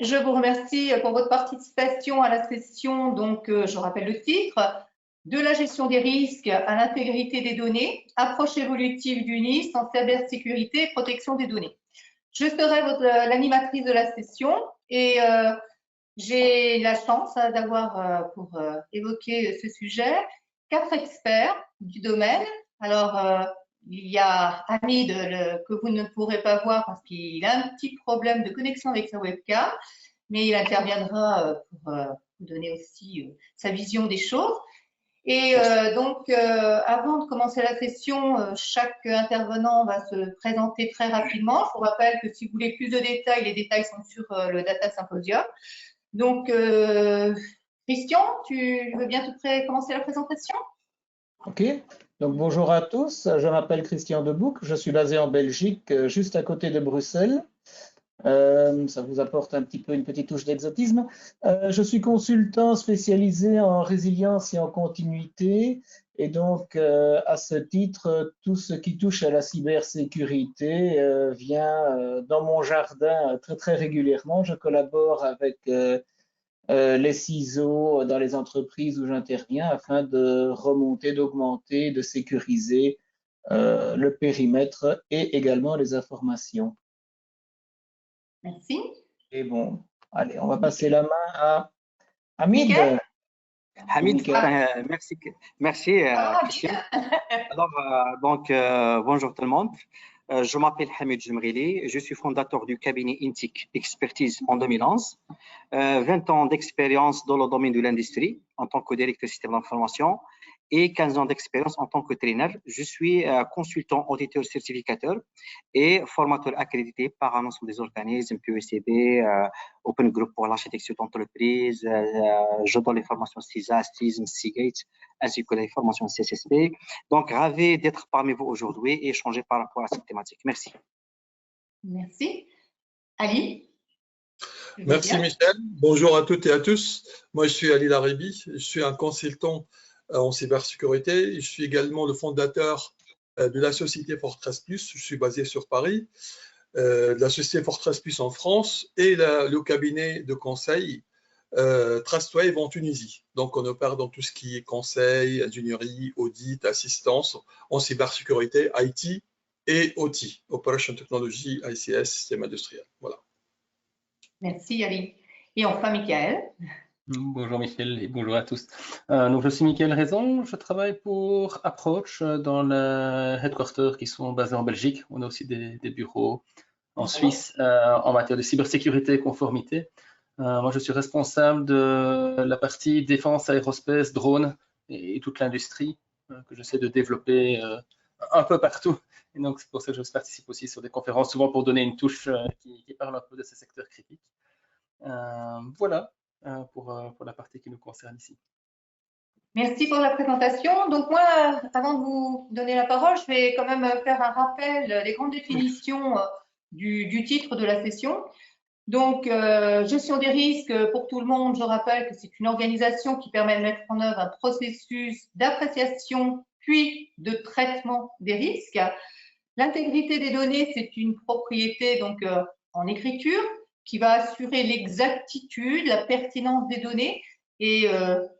Je vous remercie pour votre participation à la session. Donc, je rappelle le titre, de la gestion des risques à l'intégrité des données, approche évolutive du NIST en cybersécurité et protection des données. Je serai l'animatrice de la session et j'ai la chance d'avoir pour évoquer ce sujet 4 experts du domaine. Alors, il y a Hamid que vous ne pourrez pas voir parce qu'il a un petit problème de connexion avec sa webcam, mais il interviendra pour vous donner aussi sa vision des choses. Et donc, avant de commencer la session, chaque intervenant va se présenter très rapidement. Je vous rappelle que si vous voulez plus de détails, les détails sont sur le Data Symposium. Donc, Christian, tu veux bien commencer la présentation? Ok, donc bonjour à tous, je m'appelle Christian Debouc, je suis basé en Belgique, juste à côté de Bruxelles. Ça vous apporte un petit peu une petite touche d'exotisme. Je suis consultant spécialisé en résilience et en continuité, et donc à ce titre, tout ce qui touche à la cybersécurité vient dans mon jardin très régulièrement. Je collabore avec les ciseaux dans les entreprises où j'interviens afin de remonter, d'augmenter, de sécuriser le périmètre et également les informations. Merci. Et bon, allez, on va passer la main à Hamid. Hamid, merci Christian. Alors, bonjour tout le monde. Je m'appelle Hamid Jemrili, je suis fondateur du cabinet Intic Expertise en 2011. 20 ans d'expérience dans le domaine de l'industrie en tant que directeur système d'information et 15 ans d'expérience en tant que traîneur. Je suis consultant, auditeur, certificateur et formateur accrédité par un ensemble des organismes, PECB, Open Group pour l'architecture d'entreprise. Je donne les formations CISA, CISM, Seagate, ainsi que les formations CSSP. Donc, ravi d'être parmi vous aujourd'hui et échanger par rapport à cette thématique. Merci. Merci. Ali? Merci Michel. Bonjour à toutes et à tous. Moi, je suis Ali Laribi. Je suis un consultant en cybersécurité. Je suis également le fondateur de la société Fortress Plus. Je suis basé sur Paris. De la société Fortress Plus en France et le cabinet de conseil Trustwave en Tunisie. Donc, on opère dans tout ce qui est conseil, ingénierie, audit, assistance en cybersécurité, IT et OT, Operation Technology, ICS, système industriel. Voilà. Merci Ali. Et enfin, Michael. Bonjour Michel et bonjour à tous. Donc je suis Michael Raison, je travaille pour Approach dans les headquarters qui sont basés en Belgique. On a aussi des bureaux en Suisse en matière de cybersécurité et conformité. Moi je suis responsable de la partie défense, aérospace, drone et toute l'industrie que j'essaie de développer un peu partout. Et donc c'est pour ça que je participe aussi sur des conférences, souvent pour donner une touche qui parle un peu de ces secteurs critiques. Voilà. Pour la partie qui nous concerne ici. Merci pour la présentation. Donc moi, avant de vous donner la parole, je vais quand même faire un rappel des grandes définitions du titre de la session. Donc, gestion des risques pour tout le monde, je rappelle que c'est une organisation qui permet de mettre en œuvre un processus d'appréciation puis de traitement des risques. L'intégrité des données, c'est une propriété donc en écriture qui va assurer l'exactitude, la pertinence des données et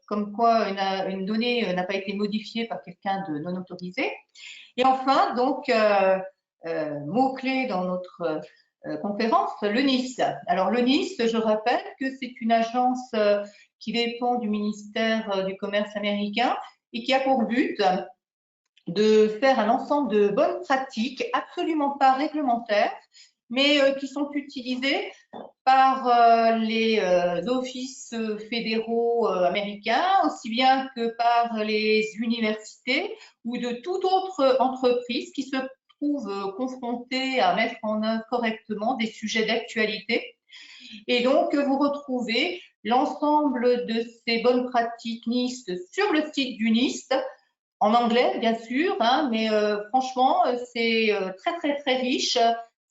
comme quoi une donnée n'a pas été modifiée par quelqu'un de non autorisé. Et enfin, donc, mot-clé dans notre conférence, le NIST. Alors, le NIST, je rappelle que c'est une agence qui dépend du ministère du Commerce américain et qui a pour but de faire un ensemble de bonnes pratiques absolument pas réglementaires, mais qui sont utilisées par les offices fédéraux américains, aussi bien que par les universités ou de toute autre entreprise qui se trouve confrontée à mettre en œuvre correctement des sujets d'actualité. Et donc, vous retrouvez l'ensemble de ces bonnes pratiques NIST sur le site du NIST, en anglais, bien sûr, hein, mais franchement, c'est très riche.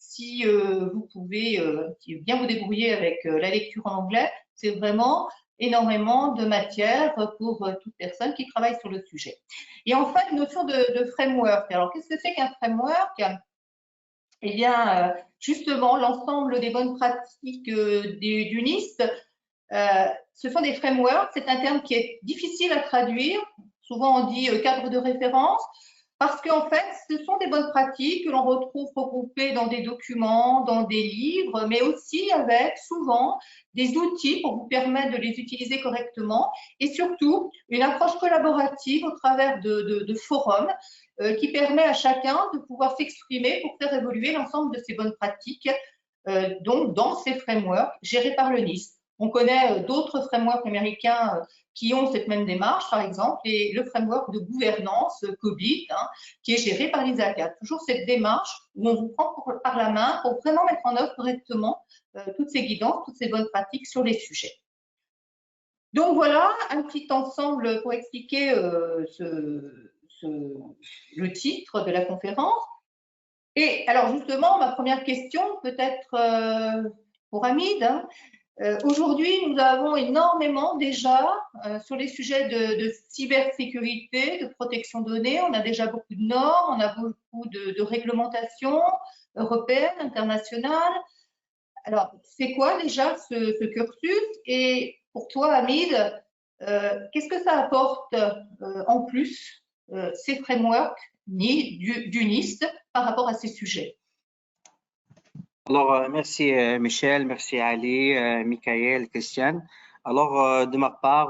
Si vous pouvez bien vous débrouiller avec la lecture en anglais, c'est vraiment énormément de matière pour toute personne qui travaille sur le sujet. Et enfin, une notion de framework. Alors, qu'est-ce que c'est qu'un framework? eh bien, justement, l'ensemble des bonnes pratiques du NIST, ce sont des frameworks. C'est un terme qui est difficile à traduire. Souvent, on dit cadre de référence, parce qu'en fait, ce sont des bonnes pratiques que l'on retrouve regroupées dans des documents, dans des livres, mais aussi avec souvent des outils pour vous permettre de les utiliser correctement et surtout une approche collaborative au travers de forums qui permet à chacun de pouvoir s'exprimer pour faire évoluer l'ensemble de ces bonnes pratiques donc dans ces frameworks gérés par le NIST. On connaît d'autres frameworks américains qui ont cette même démarche, par exemple, et le framework de gouvernance COVID, qui est géré par l'ISACA. Toujours cette démarche où on vous prend par la main pour vraiment mettre en œuvre correctement toutes ces guidances, toutes ces bonnes pratiques sur les sujets. Donc voilà un petit ensemble pour expliquer le titre de la conférence. Et alors justement, ma première question, peut-être pour Hamid, aujourd'hui, nous avons énormément déjà sur les sujets de cybersécurité, de protection de données. On a déjà beaucoup de normes, on a beaucoup de réglementations européennes, internationales. Alors, c'est quoi déjà ce cursus? Et pour toi, Hamid, qu'est-ce que ça apporte en plus, ces frameworks du NIST par rapport à ces sujets? Alors, merci Michel, merci Ali, Michael, Christiane. Alors, de ma part,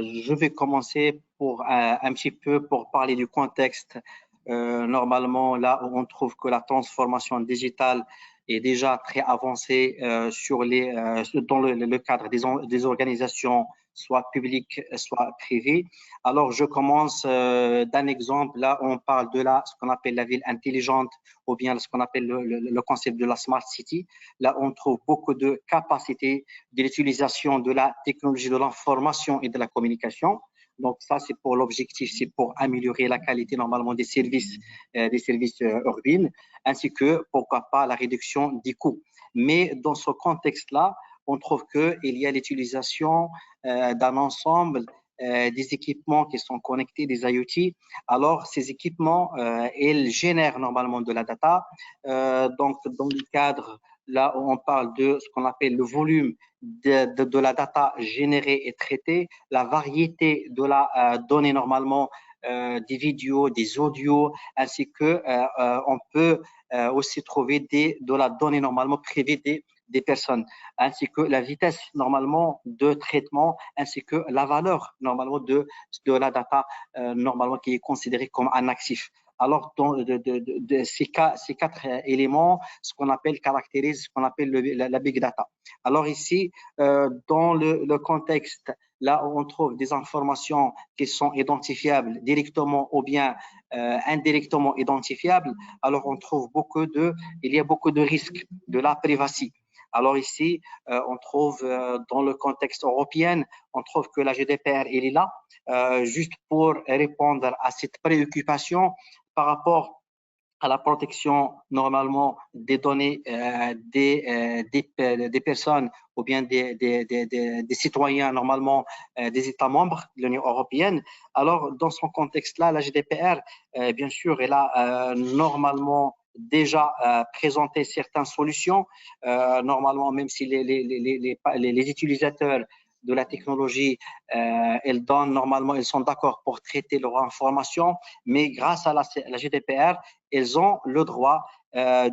je vais commencer pour un petit peu pour parler du contexte. Normalement, là où on trouve que la transformation digitale est déjà très avancée dans le cadre des organisations, soit publiques, soit privées. Alors, je commence d'un exemple. Là, on parle de ce qu'on appelle la ville intelligente, ou bien ce qu'on appelle le concept de la Smart City. Là, on trouve beaucoup de capacités de l'utilisation de la technologie de l'information et de la communication. Donc, ça, c'est pour l'objectif, c'est pour améliorer la qualité normalement des services urbains, ainsi que, pourquoi pas, la réduction des coûts. Mais dans ce contexte-là, on trouve qu'il y a l'utilisation d'un ensemble des équipements qui sont connectés, des IoT. Alors, ces équipements, ils génèrent normalement de la data. Donc, dans le cadre, là où on parle de ce qu'on appelle le volume de la data générée et traitée, la variété de la donnée normalement, des vidéos, des audios, ainsi que on peut aussi trouver de la donnée normalement privée des personnes, ainsi que la vitesse normalement de traitement, ainsi que la valeur normalement de la data normalement qui est considérée comme un actif. Alors, de ces quatre éléments, ce qu'on appelle caractérise ce qu'on appelle la big data. Alors ici, dans le contexte, là où on trouve des informations qui sont identifiables directement ou bien indirectement identifiables, alors on trouve il y a beaucoup de risques de la privacy. Alors ici, on trouve dans le contexte européen, on trouve que la GDPR, elle est là, juste pour répondre à cette préoccupation par rapport à la protection normalement des données des personnes ou bien des citoyens normalement des États membres de l'Union européenne. Alors, dans ce contexte-là, la GDPR, bien sûr, elle a normalement déjà présenté certaines solutions. Normalement, même si les utilisateurs de la technologie, elles sont d'accord pour traiter leur information, mais grâce à la GDPR, elles ont le droit à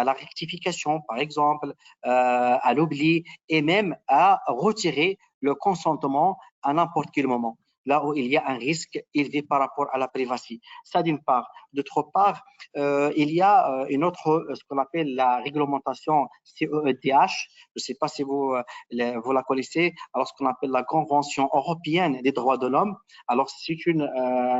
la rectification, par exemple, à l'oubli et même à retirer le consentement à n'importe quel moment, là où il y a un risque élevé par rapport à la privacy. Ça d'une part. D'autre part, il y a une autre, ce qu'on appelle la réglementation CEDH. Je ne sais pas si vous la connaissez. Alors, ce qu'on appelle la Convention européenne des droits de l'homme. Alors, c'est une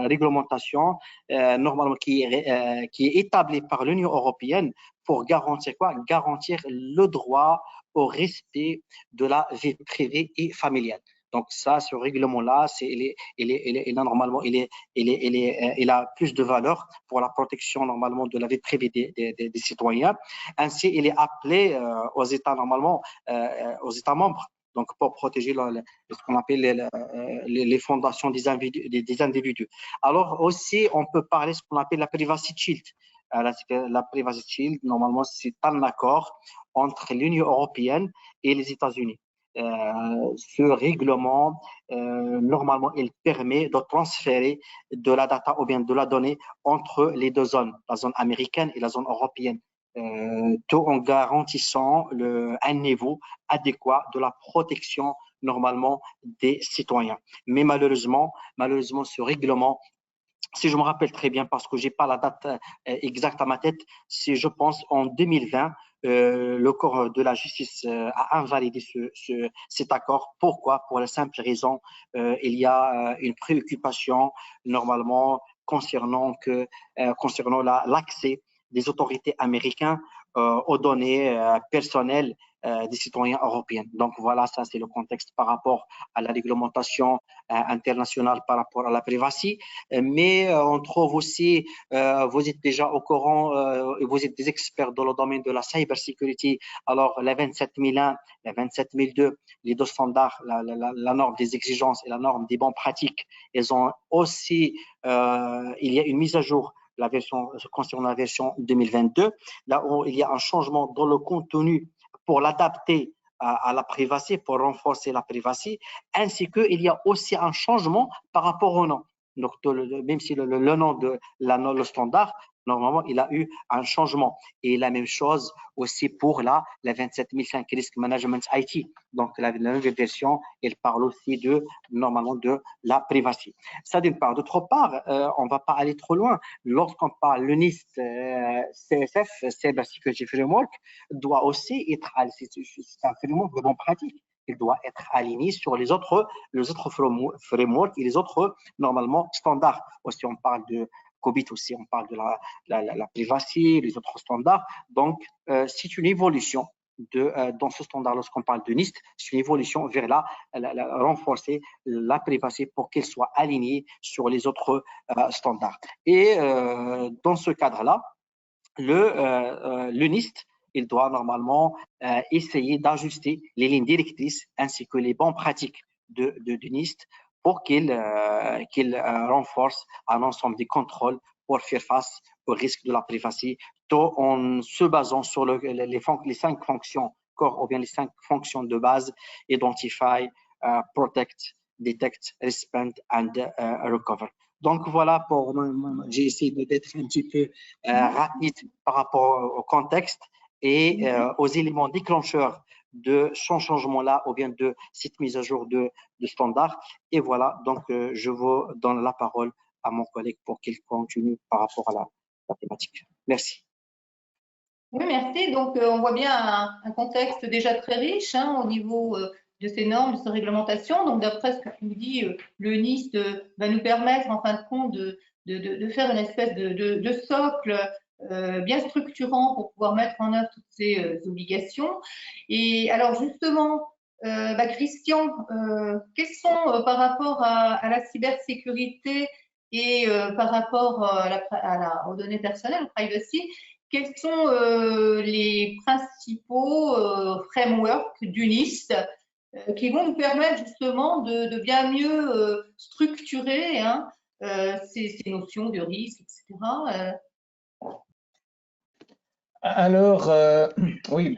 réglementation normalement qui est établie par l'Union européenne pour garantir quoi? Garantir le droit au respect de la vie privée et familiale. Donc ça, ce règlement-là, normalement, il a plus de valeur pour la protection normalement de la vie privée des citoyens. Ainsi, il est appelé aux États normalement, aux États membres. Donc, pour protéger ce qu'on appelle les fondations des individus. Alors aussi, on peut parler de ce qu'on appelle la privacy shield. la Privacy Shield, normalement, c'est un accord entre l'Union européenne et les États-Unis. Ce règlement, normalement, il permet de transférer de la data ou bien de la donnée entre les deux zones, la zone américaine et la zone européenne, tout en garantissant un niveau adéquat de la protection normalement des citoyens. Mais malheureusement, ce règlement, si je me rappelle très bien, parce que j'ai pas la date exacte à ma tête, si je pense en 2020, le corps de la justice a invalidé cet accord. Pourquoi? Pour la simple raison, il y a une préoccupation normalement concernant l'accès des autorités américaines aux données personnelles des citoyens européens. Donc voilà, ça c'est le contexte par rapport à la réglementation internationale par rapport à la privacy. Mais on trouve aussi, vous êtes déjà au courant, vous êtes des experts dans le domaine de la cybersécurité. Alors la 27001, la 27002, les deux standards, la norme des exigences et la norme des bonnes pratiques, elles ont aussi, il y a une mise à jour concernant la version 2022, là où il y a un changement dans le contenu pour l'adapter à la privacy, pour renforcer la privacy, ainsi qu'il y a aussi un changement par rapport au nom. Donc, même si le nom de le standard, normalement, il a eu un changement. Et la même chose aussi pour la 27005 Risk Management IT. Donc, la nouvelle version, elle parle aussi normalement de la privacy. Ça d'une part. D'autre part, on ne va pas aller trop loin. Lorsqu'on parle le NIST CSF, Cyber Security Framework, doit aussi être, c'est un framework de bonne pratique. Il doit être aligné sur les autres frameworks et les autres, normalement, standards. Aussi, on parle de COBIT, aussi, on parle de la privacy, les autres standards. Donc, c'est une évolution dans ce standard, lorsqu'on parle de NIST, c'est une évolution vers renforcer la privacy pour qu'elle soit alignée sur les autres standards. Et dans ce cadre-là, le NIST, il doit normalement essayer d'ajuster les lignes directrices ainsi que les bonnes pratiques de NIST pour qu'il renforce un ensemble des contrôles pour faire face au risque de la privacy, tout en se basant sur les 5 fonctions core ou bien les 5 fonctions de base: identify, protect, detect, respond and recover. Donc voilà, j'ai essayé d'être un petit peu rapide par rapport au contexte et aux éléments déclencheurs de ce changement-là ou bien de cette mise à jour de standard. Et voilà, donc je vous donne la parole à mon collègue pour qu'il continue par rapport à la thématique. Merci. Oui, merci. Donc, on voit bien un contexte déjà très riche au niveau de ces normes, de ces réglementations. Donc, d'après ce que tu nous dis, le NIST va nous permettre, en fin de compte, de faire une espèce de socle bien structurant pour pouvoir mettre en œuvre toutes ces obligations. Et alors, justement, Christian, quels sont par rapport à la cybersécurité et par rapport aux données personnelles, au privacy, quels sont les principaux frameworks du NIST qui vont nous permettre justement de bien mieux structurer ces notions de risque, etc. Alors, oui,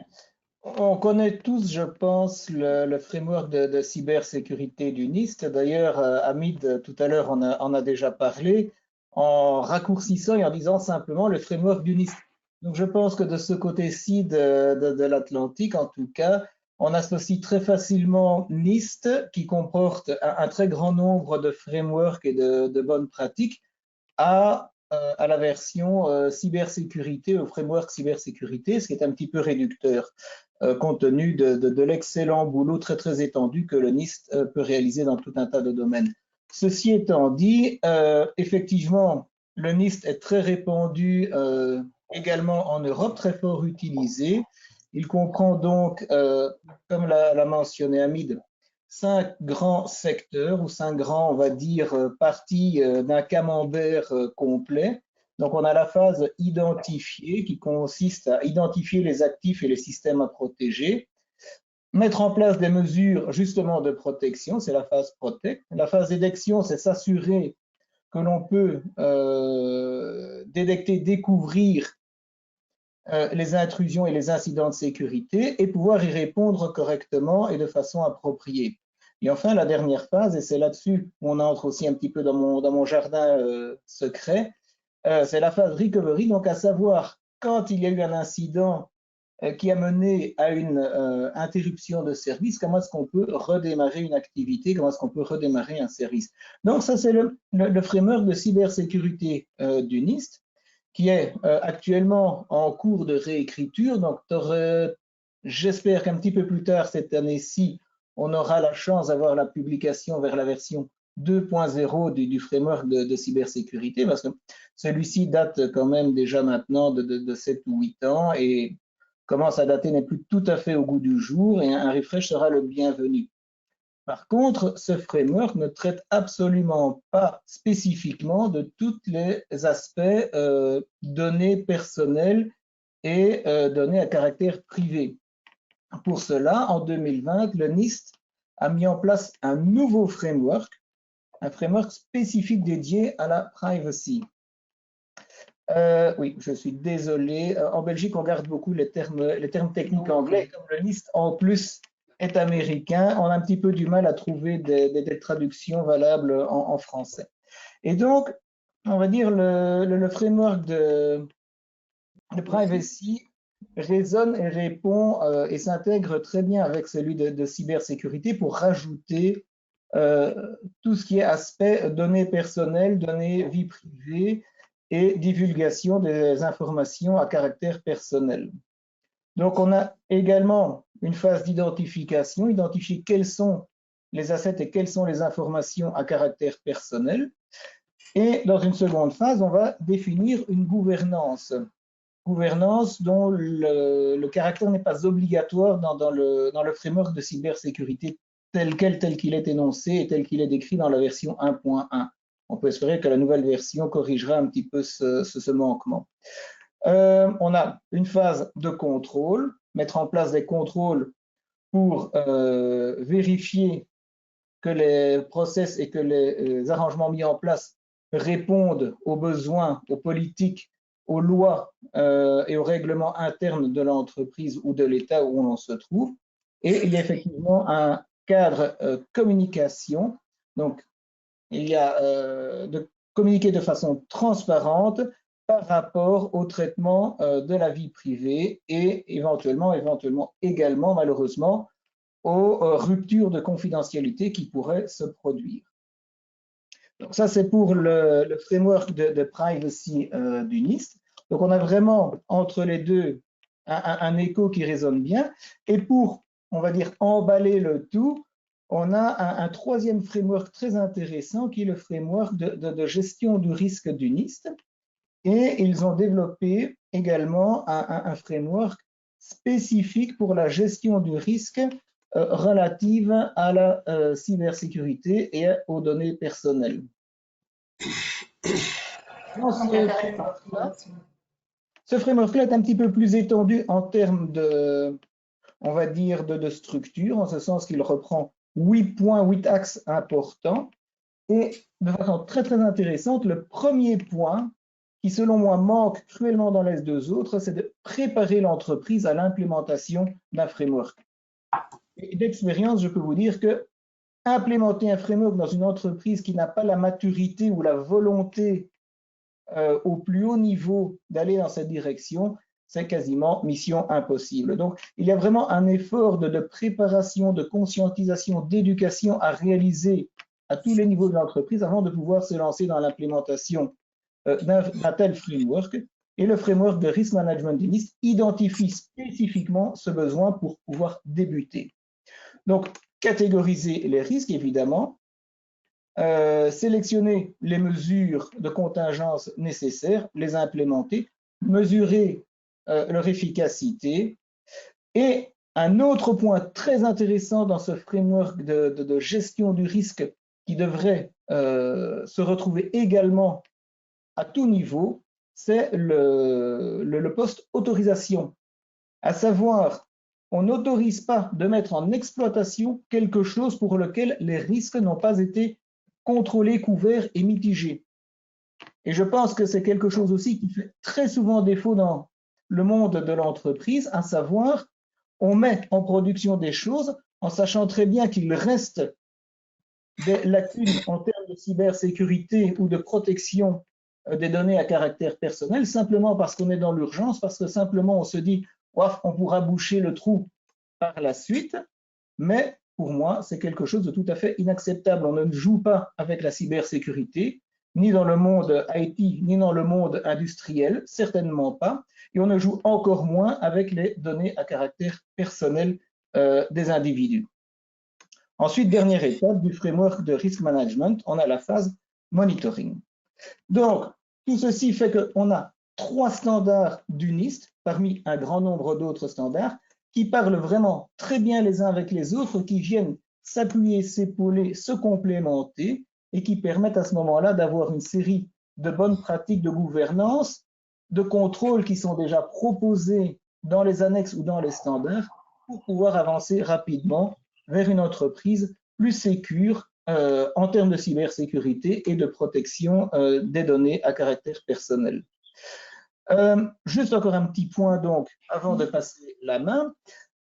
on connaît tous, je pense, le framework de cybersécurité du NIST. D'ailleurs, Hamid, tout à l'heure, en a déjà parlé, en raccourcissant et en disant simplement le framework du NIST. Donc, je pense que de ce côté-ci de l'Atlantique, en tout cas, on associe très facilement NIST, qui comporte un très grand nombre de frameworks et de bonnes pratiques, à la version cybersécurité, au framework cybersécurité, ce qui est un petit peu réducteur, compte tenu de l'excellent boulot très très étendu que le NIST peut réaliser dans tout un tas de domaines. Ceci étant dit, effectivement, le NIST est très répandu également en Europe, très fort utilisé. Il comprend donc, comme l'a mentionné Hamid, 5 grands secteurs ou 5 grands, on va dire, parties d'un camembert complet. Donc, on a la phase identifiée qui consiste à identifier les actifs et les systèmes à protéger, mettre en place des mesures justement de protection, c'est la phase protect. La phase détection, c'est s'assurer que l'on peut détecter, découvrir les intrusions et les incidents de sécurité et pouvoir y répondre correctement et de façon appropriée. Et enfin, la dernière phase, et c'est là-dessus où on entre aussi un petit peu dans mon jardin secret, c'est la phase recovery, donc à savoir quand il y a eu un incident qui a mené à une interruption de service, comment est-ce qu'on peut redémarrer une activité, comment est-ce qu'on peut redémarrer un service. Donc ça, c'est le framework de cybersécurité du NIST, qui est actuellement en cours de réécriture. Donc, j'espère qu'un petit peu plus tard cette année-ci, on aura la chance d'avoir la publication vers la version 2.0 du framework de cybersécurité, parce que celui-ci date quand même déjà maintenant de 7 ou 8 ans et commence à dater, n'est plus tout à fait au goût du jour, et un refresh sera le bienvenu. Par contre, ce framework ne traite absolument pas spécifiquement de tous les aspects données personnelles et données à caractère privé. Pour cela, en 2020, le NIST a mis en place un nouveau framework, un framework spécifique dédié à la privacy. Oui, je suis désolé. En Belgique, on garde beaucoup les termes techniques anglais. Comme le NIST, en plus, est américain, on a un petit peu du mal à trouver des traductions valables en français. Et donc, on va dire le framework de privacy résonne et répond et s'intègre très bien avec celui de cybersécurité pour rajouter tout ce qui est aspect données personnelles, données vie privée et divulgation des informations à caractère personnel. Donc, on a également une phase d'identification, identifier quels sont les assets et quelles sont les informations à caractère personnel. Et dans une seconde phase, on va définir une gouvernance. Gouvernance dont le caractère n'est pas obligatoire dans le framework de cybersécurité tel qu'il est énoncé et tel qu'il est décrit dans la version 1.1. On peut espérer que la nouvelle version corrigera un petit peu ce manquement. On a une phase de contrôle, mettre en place des contrôles pour vérifier que les process et que les arrangements mis en place répondent aux besoins, aux politiques, aux lois et aux règlements internes de l'entreprise ou de l'État où on se trouve. Et il y a effectivement un cadre communication. Donc, il y a de communiquer de façon transparente par rapport au traitement de la vie privée et éventuellement également, malheureusement, aux ruptures de confidentialité qui pourraient se produire. Donc ça, c'est pour le framework de privacy du NIST. Donc on a vraiment entre les deux un écho qui résonne bien. Et pour, on va dire, emballer le tout, on a un troisième framework très intéressant qui est le framework de gestion du risque du NIST. Et ils ont développé également un framework spécifique pour la gestion du risque relative à la cybersécurité et aux données personnelles. Ce framework-là est un petit peu plus étendu en termes de, on va dire, de structure, en ce sens qu'il reprend 8 points, 8 axes importants. Et de façon très, très intéressante, le premier point, qui selon moi manque cruellement dans les deux autres, c'est de préparer l'entreprise à l'implémentation d'un framework. Et d'expérience, je peux vous dire que implémenter un framework dans une entreprise qui n'a pas la maturité ou la volonté au plus haut niveau d'aller dans cette direction, c'est quasiment mission impossible. Donc, il y a vraiment un effort de préparation, de conscientisation, d'éducation à réaliser à tous les niveaux de l'entreprise avant de pouvoir se lancer dans l'implémentation d'un tel framework. Et le framework de risk management du NIST identifie spécifiquement ce besoin pour pouvoir débuter. Donc, catégoriser les risques, évidemment, sélectionner les mesures de contingence nécessaires, les implémenter, mesurer leur efficacité. Et un autre point très intéressant dans ce framework de gestion du risque qui devrait se retrouver également à tout niveau, c'est le post-autorisation, à savoir, on n'autorise pas de mettre en exploitation quelque chose pour lequel les risques n'ont pas été contrôlés, couverts et mitigés. Et je pense que c'est quelque chose aussi qui fait très souvent défaut dans le monde de l'entreprise, à savoir, on met en production des choses en sachant très bien qu'il reste des lacunes en termes de cybersécurité ou de protection des données à caractère personnel, simplement parce qu'on est dans l'urgence, parce que simplement on se dit, ouaf, on pourra boucher le trou par la suite, mais pour moi, c'est quelque chose de tout à fait inacceptable. On ne joue pas avec la cybersécurité, ni dans le monde IT, ni dans le monde industriel, certainement pas, et on ne joue encore moins avec les données à caractère personnel des individus. Ensuite, dernière étape du framework de risk management, on a la phase monitoring. Donc, tout ceci fait qu'on a 3 standards du NIST parmi un grand nombre d'autres standards qui parlent vraiment très bien les uns avec les autres, qui viennent s'appuyer, s'épauler, se complémenter et qui permettent à ce moment-là d'avoir une série de bonnes pratiques de gouvernance, de contrôle qui sont déjà proposées dans les annexes ou dans les standards pour pouvoir avancer rapidement vers une entreprise plus sécure en termes de cybersécurité et de protection des données à caractère personnel. Juste encore un petit point donc avant de passer la main.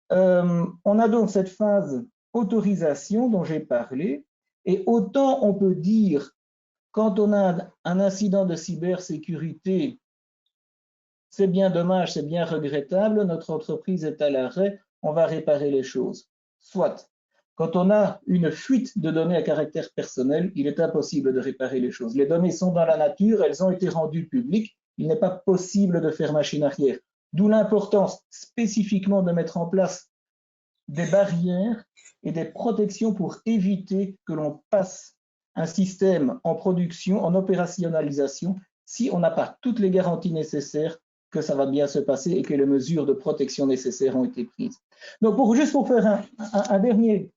On a donc cette phase autorisation dont j'ai parlé, et autant on peut dire quand on a un incident de cybersécurité, c'est bien dommage, c'est bien regrettable, notre entreprise est à l'arrêt, on va réparer les choses. Soit, quand on a une fuite de données à caractère personnel, il est impossible de réparer les choses. Les données sont dans la nature, elles ont été rendues publiques, il n'est pas possible de faire machine arrière. D'où l'importance spécifiquement de mettre en place des barrières et des protections pour éviter que l'on passe un système en production, en opérationnalisation, si on n'a pas toutes les garanties nécessaires que ça va bien se passer et que les mesures de protection nécessaires ont été prises. Donc, juste pour faire un dernier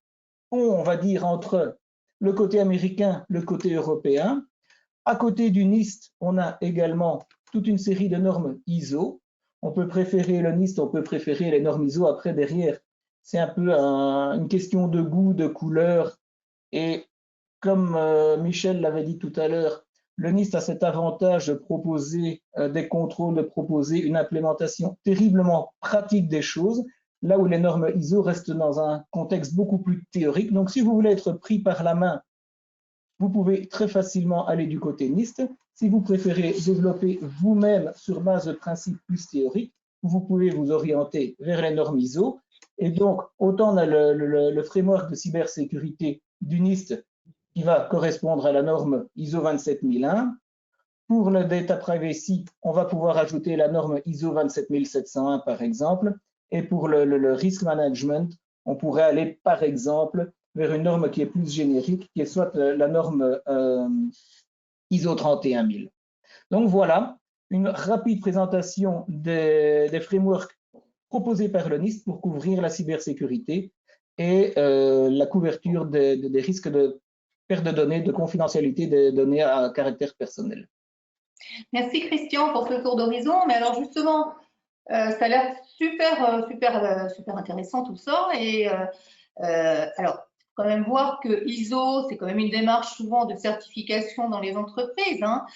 pont, on va dire, entre le côté américain, le côté européen, à côté du NIST, on a également toute une série de normes ISO. On peut préférer le NIST, on peut préférer les normes ISO. Après, derrière, c'est un peu une question de goût, de couleur. Et comme Michel l'avait dit tout à l'heure, le NIST a cet avantage de proposer des contrôles, de proposer une implémentation terriblement pratique des choses, là où les normes ISO restent dans un contexte beaucoup plus théorique. Donc, si vous voulez être pris par la main, vous pouvez très facilement aller du côté NIST. Si vous préférez développer vous-même sur base de principes plus théoriques, vous pouvez vous orienter vers les normes ISO. Et donc, autant on a le framework de cybersécurité du NIST qui va correspondre à la norme ISO 27001. Pour le data privacy, on va pouvoir ajouter la norme ISO 27701 par exemple. Et pour le risk management, on pourrait aller par exemple vers une norme qui est plus générique, qui est soit la norme ISO 31000. Donc voilà, une rapide présentation des frameworks proposés par le NIST pour couvrir la cybersécurité et la couverture des risques de perte de données, de confidentialité des données à caractère personnel. Merci Christian pour ce tour d'horizon. Mais alors justement, ça a l'air super intéressant tout ça. Et alors, quand même voir que ISO, c'est quand même une démarche souvent de certification dans les entreprises. Hein.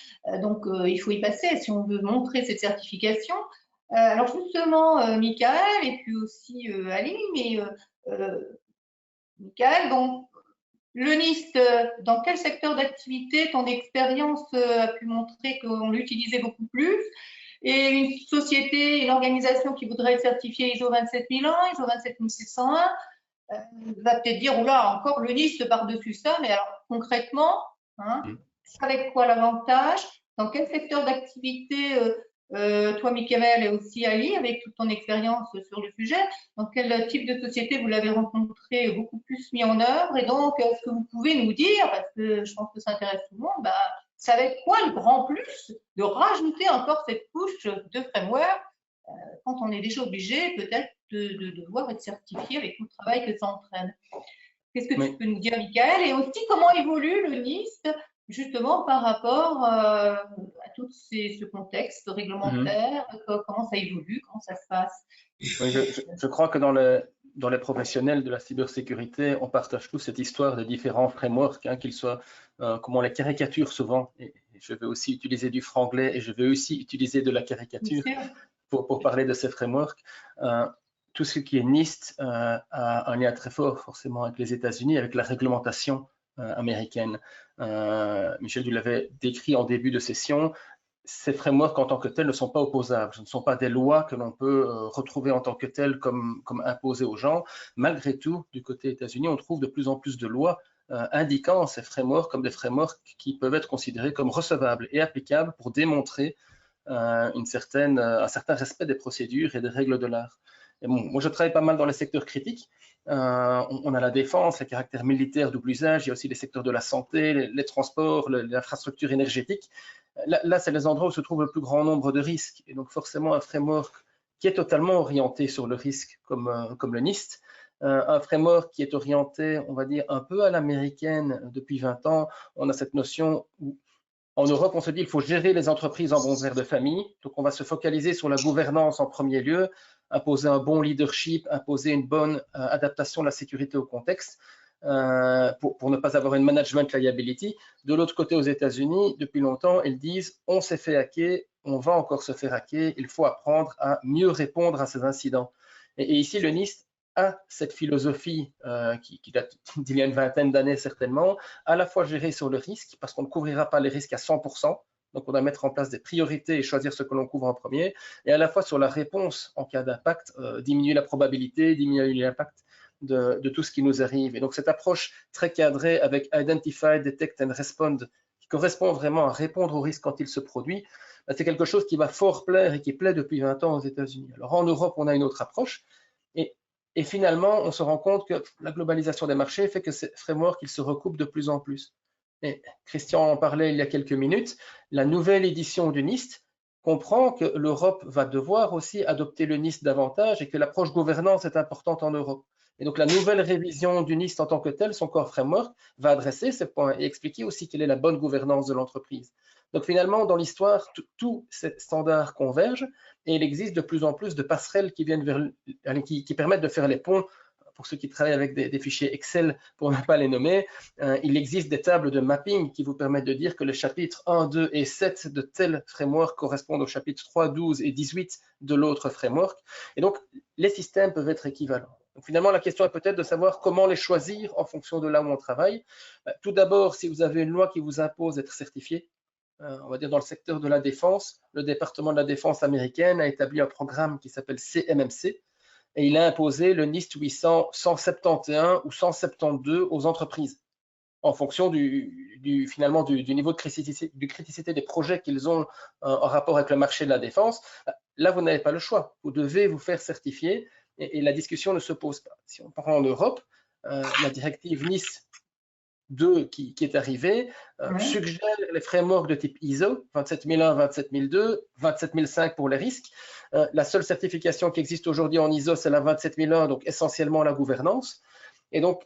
Donc, il faut y passer si on veut montrer cette certification. Alors justement, Michael et puis aussi Ali, mais Michael, donc, le NIST, dans quel secteur d'activité ton expérience a pu montrer qu'on l'utilisait beaucoup plus? Et une société, une organisation qui voudrait être certifiée ISO 27001, ISO 27601, va peut-être dire, oula, encore le NIST par-dessus ça, mais alors concrètement, hein, avec quoi l'avantage? Dans quel secteur d'activité toi, Michael, et aussi Ali, avec toute ton expérience sur le sujet, dans quel type de société vous l'avez rencontré beaucoup plus mis en œuvre? Et donc, est-ce que vous pouvez nous dire, parce que je pense que ça intéresse tout le monde, bah, c'est avec quoi le grand plus de rajouter encore cette couche de framework quand on est déjà obligé peut-être de devoir être certifié avec tout le travail que ça entraîne? Qu'est-ce que tu peux nous dire, Michael? Et aussi, comment évolue le NIST justement par rapport à tout ce contexte réglementaire, comment ça évolue, comment ça se passe? Oui, je crois que dans les professionnels de la cybersécurité, on partage tous cette histoire des différents frameworks, hein, qu'ils soient, comme on les caricature souvent, et je vais aussi utiliser du franglais et je vais aussi utiliser de la caricature pour parler de ces frameworks. Tout ce qui est NIST a un lien très fort forcément avec les États-Unis, avec la réglementation américaine. Michel, tu l'avais décrit en début de session. Ces frameworks en tant que tels ne sont pas opposables. Ce ne sont pas des lois que l'on peut retrouver en tant que telles comme imposées aux gens. Malgré tout, du côté États-Unis, on trouve de plus en plus de lois indiquant ces frameworks comme des frameworks qui peuvent être considérés comme recevables et applicables pour démontrer un certain respect des procédures et des règles de l'art. Et bon, moi, je travaille pas mal dans les secteurs critiques. On a la défense, les caractères militaires double usage, il y a aussi les secteurs de la santé, les transports, l'infrastructure énergétique. Là, c'est les endroits où se trouve le plus grand nombre de risques. Et donc, forcément, un framework qui est totalement orienté sur le risque, comme le NIST, un framework qui est orienté, on va dire, un peu à l'américaine depuis 20 ans. On a cette notion où, en Europe, on se dit qu'il faut gérer les entreprises en bon père de famille. Donc, on va se focaliser sur la gouvernance en premier lieu, imposer un bon leadership, imposer une bonne adaptation de la sécurité au contexte. Pour ne pas avoir une management liability. De l'autre côté, aux États-Unis, depuis longtemps, ils disent on s'est fait hacker, on va encore se faire hacker, il faut apprendre à mieux répondre à ces incidents. Et ici, le NIST a cette philosophie qui date d'il y a une vingtaine d'années certainement, à la fois gérer sur le risque, parce qu'on ne couvrira pas les risques à 100%, donc on doit mettre en place des priorités et choisir ce que l'on couvre en premier, et à la fois sur la réponse en cas d'impact, diminuer la probabilité, diminuer l'impact de tout ce qui nous arrive. Et donc cette approche très cadrée avec Identify, Detect and Respond, qui correspond vraiment à répondre au risque quand il se produit, c'est quelque chose qui va fort plaire et qui plaît depuis 20 ans aux États-Unis. Alors en Europe, on a une autre approche, et finalement, on se rend compte que la globalisation des marchés fait que ces frameworks, ils se recoupent de plus en plus. Et Christian en parlait il y a quelques minutes, la nouvelle édition du NIST comprend que l'Europe va devoir aussi adopter le NIST davantage et que l'approche gouvernance est importante en Europe. Et donc la nouvelle révision du NIST en tant que tel, son core framework, va adresser ces points et expliquer aussi quelle est la bonne gouvernance de l'entreprise. Donc finalement, dans l'histoire, tous ces standards convergent et il existe de plus en plus de passerelles qui permettent de faire les ponts. Pour ceux qui travaillent avec des fichiers Excel, pour ne pas les nommer, il existe des tables de mapping qui vous permettent de dire que les chapitres 1, 2 et 7 de tel framework correspondent aux chapitres 3, 12 et 18 de l'autre framework. Et donc, les systèmes peuvent être équivalents. Donc, finalement, la question est peut-être de savoir comment les choisir en fonction de là où on travaille. Tout d'abord, si vous avez une loi qui vous impose d'être certifié, on va dire dans le secteur de la défense, le département de la défense américaine a établi un programme qui s'appelle CMMC, et il a imposé le NIST 800 171 ou 172 aux entreprises en fonction finalement du niveau de criticité des projets qu'ils ont en rapport avec le marché de la défense. Là, vous n'avez pas le choix. Vous devez vous faire certifier et la discussion ne se pose pas. Si on prend en Europe, la directive NIS 2 qui est arrivée suggère les frameworks de type ISO 27001, 27002, 27005 pour les risques. La seule certification qui existe aujourd'hui en ISO, c'est la 27001, donc essentiellement la gouvernance. Et donc,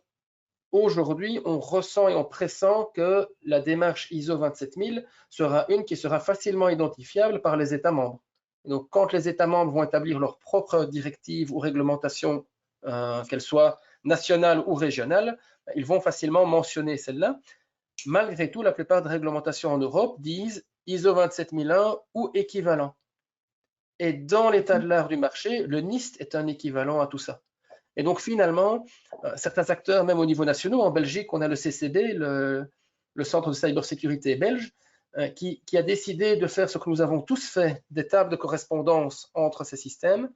aujourd'hui, on ressent et on pressent que la démarche ISO 27000 sera une qui sera facilement identifiable par les États membres. Et donc, quand les États membres vont établir leurs propres directives ou réglementations, qu'elles soient nationales ou régionales, ils vont facilement mentionner celle-là. Malgré tout, la plupart des réglementations en Europe disent ISO 27001 ou équivalent. Et dans l'état de l'art du marché, le NIST est un équivalent à tout ça. Et donc finalement, certains acteurs, même au niveau national, en Belgique, on a le CCB, le Centre de cybersécurité belge, qui a décidé de faire ce que nous avons tous fait, des tables de correspondance entre ces systèmes,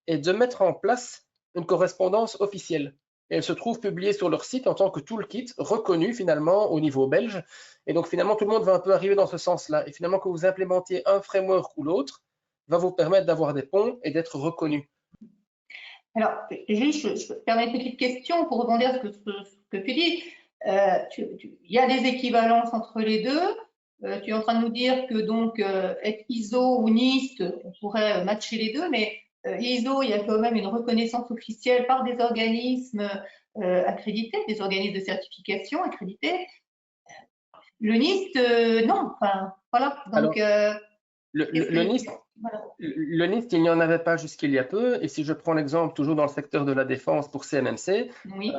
et de mettre en place une correspondance officielle. Et elle se trouve publiée sur leur site en tant que toolkit, reconnu finalement au niveau belge. Et donc finalement, tout le monde va un peu arriver dans ce sens-là. Et finalement, que vous implémentiez un framework ou l'autre, va vous permettre d'avoir des ponts et d'être reconnu. Alors, juste, je permets une petite question pour rebondir sur ce que tu dis. Il y a des équivalences entre les deux. Tu es en train de nous dire que donc être ISO ou NIST, on pourrait matcher les deux, mais ISO, il y a quand même une reconnaissance officielle par des organismes accrédités, des organismes de certification accrédités. Le NIST, non. Enfin, voilà. Donc, Le NIST, il n'y en avait pas jusqu'il y a peu. Et si je prends l'exemple toujours dans le secteur de la défense pour CMMC, Oui.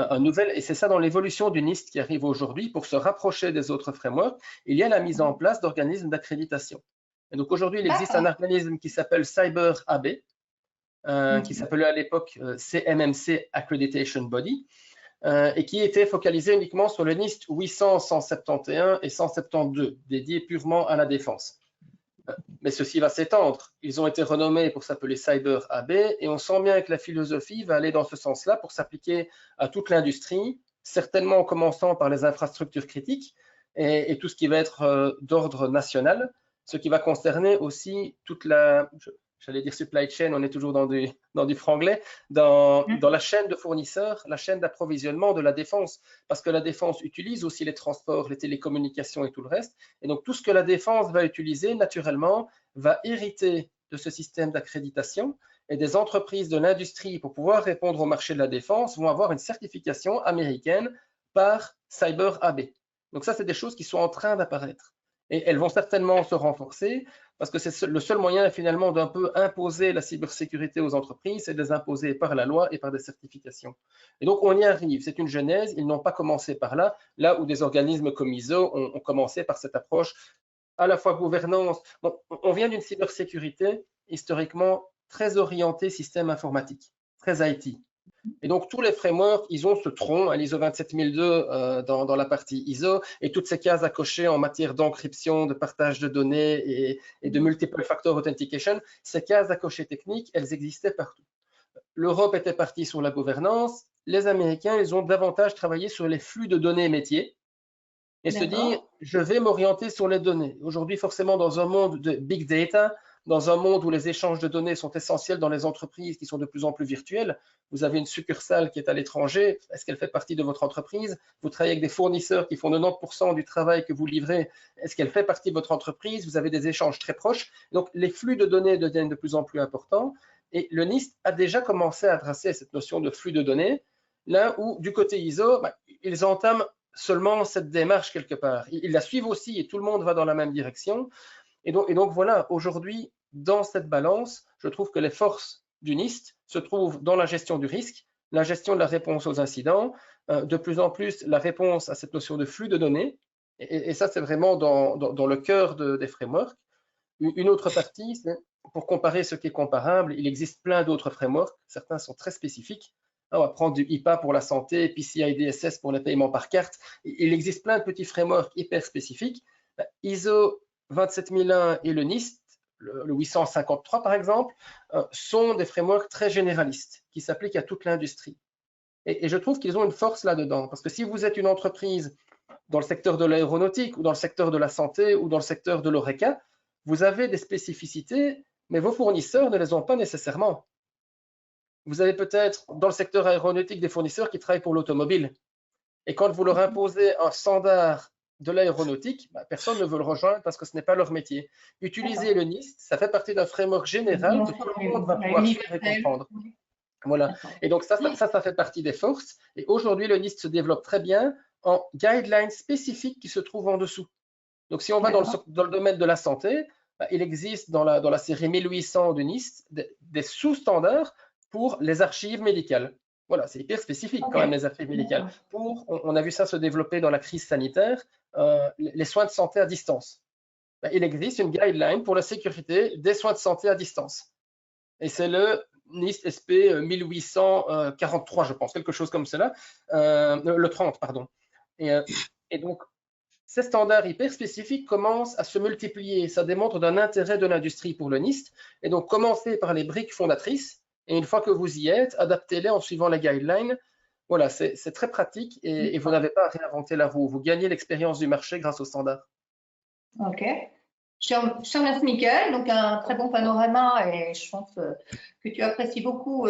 et c'est ça dans l'évolution du NIST qui arrive aujourd'hui pour se rapprocher des autres frameworks, il y a la mise en place d'organismes d'accréditation. Et donc aujourd'hui, il existe un organisme qui s'appelle CyberAB, qui s'appelait à l'époque CMMC Accreditation Body, et qui était focalisé uniquement sur le NIST 800, 171 et 172, dédié purement à la défense. Mais ceci va s'étendre. Ils ont été renommés pour s'appeler CyberAB et on sent bien que la philosophie va aller dans ce sens-là pour s'appliquer à toute l'industrie, certainement en commençant par les infrastructures critiques et tout ce qui va être d'ordre national, ce qui va concerner aussi toute la, j'allais dire supply chain, on est toujours dans du franglais, dans la chaîne de fournisseurs, la chaîne d'approvisionnement de la défense, parce que la défense utilise aussi les transports, les télécommunications et tout le reste. Et donc, tout ce que la défense va utiliser, naturellement, va hériter de ce système d'accréditation et des entreprises de l'industrie, pour pouvoir répondre au marché de la défense, vont avoir une certification américaine par CyberAB. Donc ça, c'est des choses qui sont en train d'apparaître. Et elles vont certainement se renforcer parce que c'est le seul moyen finalement d'un peu imposer la cybersécurité aux entreprises, c'est de les imposer par la loi et par des certifications. Et donc on y arrive, c'est une genèse, ils n'ont pas commencé par là, là où des organismes comme ISO ont commencé par cette approche à la fois gouvernance. Bon, on vient d'une cybersécurité historiquement très orientée système informatique, très IT. Et donc, tous les frameworks, ils ont ce tronc à l'ISO 27002 dans la partie ISO et toutes ces cases à cocher en matière d'encryption, de partage de données et de multiple factor authentication. Ces cases à cocher techniques, elles existaient partout. L'Europe était partie sur la gouvernance. Les Américains, ils ont davantage travaillé sur les flux de données métiers et se dire, je vais m'orienter sur les données. Aujourd'hui, forcément, dans un monde de big data, dans un monde où les échanges de données sont essentiels dans les entreprises qui sont de plus en plus virtuelles, vous avez une succursale qui est à l'étranger, est-ce qu'elle fait partie de votre entreprise? Vous travaillez avec des fournisseurs qui font 90% du travail que vous livrez, est-ce qu'elle fait partie de votre entreprise? Vous avez des échanges très proches. Donc, les flux de données deviennent de plus en plus importants et le NIST a déjà commencé à adresser cette notion de flux de données, là où, du côté ISO, ils entament seulement cette démarche quelque part. Ils la suivent aussi et tout le monde va dans la même direction. Et donc voilà, aujourd'hui, dans cette balance, je trouve que les forces du NIST se trouvent dans la gestion du risque, la gestion de la réponse aux incidents, de plus en plus la réponse à cette notion de flux de données, et ça c'est vraiment dans le cœur des frameworks. Une autre partie, c'est pour comparer ce qui est comparable, il existe plein d'autres frameworks, certains sont très spécifiques. On va prendre du HIPAA pour la santé, PCI DSS pour les paiements par carte. Il existe plein de petits frameworks hyper spécifiques. ISO 27001 et le NIST, le 853 par exemple, sont des frameworks très généralistes qui s'appliquent à toute l'industrie. Et je trouve qu'ils ont une force là-dedans, parce que si vous êtes une entreprise dans le secteur de l'aéronautique ou dans le secteur de la santé ou dans le secteur de l'ORECA, vous avez des spécificités, mais vos fournisseurs ne les ont pas nécessairement. Vous avez peut-être dans le secteur aéronautique des fournisseurs qui travaillent pour l'automobile. Et quand vous leur imposez un standard de l'aéronautique, personne ne veut le rejoindre parce que ce n'est pas leur métier. Utiliser le NIST, ça fait partie d'un framework général que tout le monde va pouvoir suivre et comprendre. Voilà. Et donc ça fait partie des forces. Et aujourd'hui, le NIST se développe très bien en guidelines spécifiques qui se trouvent en dessous. Donc si on va dans le domaine de la santé, il existe dans la série 1800 du NIST des sous-standards pour les archives médicales. Voilà, c'est hyper spécifique quand même les archives médicales. On a vu ça se développer dans la crise sanitaire, les soins de santé à distance. Il existe une guideline pour la sécurité des soins de santé à distance. Et c'est le NIST SP 1843, je pense, quelque chose comme cela, le 30, pardon. Et donc, ces standards hyper spécifiques commencent à se multiplier. Ça démontre d'un intérêt de l'industrie pour le NIST. Et donc, commencez par les briques fondatrices. Et une fois que vous y êtes, adaptez-les en suivant les guidelines. Voilà, c'est très pratique et vous n'avez pas à réinventer la roue. Vous gagnez l'expérience du marché grâce aux standards. OK. Je te remercie, Michael. Donc, un très bon panorama et je pense que tu apprécies beaucoup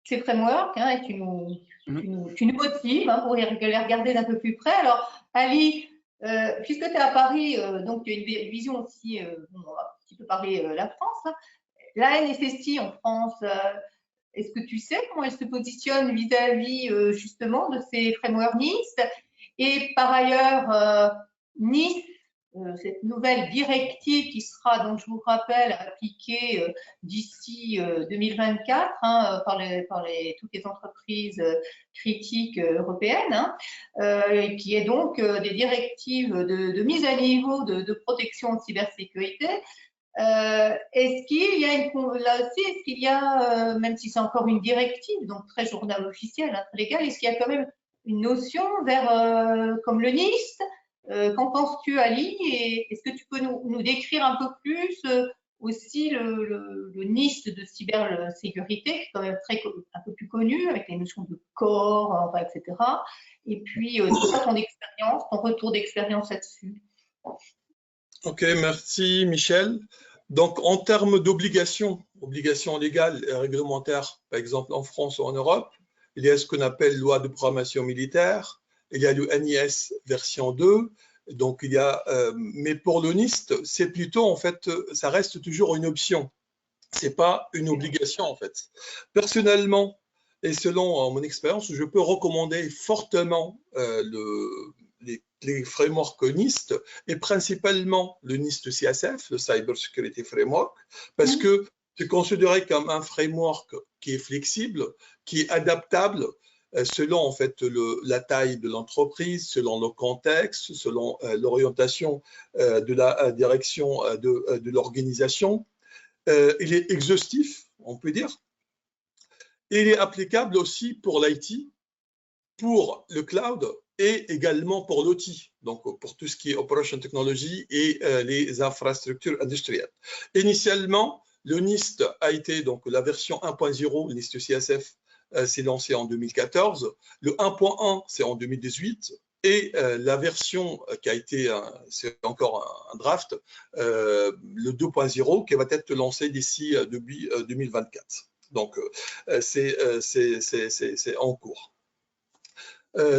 ces frameworks et tu nous motives pour les regarder d'un peu plus près. Alors, Ali, puisque tu es à Paris, donc tu as une vision aussi, on va un petit peu parler la France. La NSSI en France, est-ce que tu sais comment elle se positionne vis-à-vis justement de ces frameworks NIST? Et par ailleurs, NIST cette nouvelle directive qui sera, donc je vous rappelle, appliquée d'ici 2024 par toutes les entreprises critiques européennes, et qui est donc des directives de mise à niveau de protection de cybersécurité. Est-ce qu'il y a là aussi, est-ce qu'il y a, même si c'est encore une directive, donc très journal officiel, très légal, est-ce qu'il y a quand même une notion vers, comme le NIST? Qu'en penses-tu, Ali? Et est-ce que tu peux nous décrire un peu plus aussi le NIST de cybersécurité, qui est quand même un peu plus connu, avec les notions de corps, etc. Et puis, c'est quoi ton expérience, ton retour d'expérience là-dessus? Ok, merci Michel. Donc, en termes d'obligations légales et réglementaires, par exemple en France ou en Europe, il y a ce qu'on appelle loi de programmation militaire, il y a le NIS version 2, donc il y a, mais pour le NIST, c'est plutôt en fait, ça reste toujours une option, c'est pas une obligation en fait. Personnellement, et selon mon expérience, je peux recommander fortement les frameworks NIST et principalement le NIST CSF, le Cyber Security Framework, parce que c'est considéré comme un framework qui est flexible, qui est adaptable selon en fait la taille de l'entreprise, selon le contexte, selon l'orientation de la direction de l'organisation. Il est exhaustif, on peut dire. Et il est applicable aussi pour l'IT, pour le cloud et également pour l'OT, donc pour tout ce qui est Operation Technology et les infrastructures industrielles. Initialement, le NIST a été, donc la version 1.0, le NIST CSF, s'est lancé en 2014. Le 1.1, c'est en 2018. Et la version qui a été, c'est encore un draft, le 2.0, qui va être lancé d'ici 2024. Donc, c'est en cours.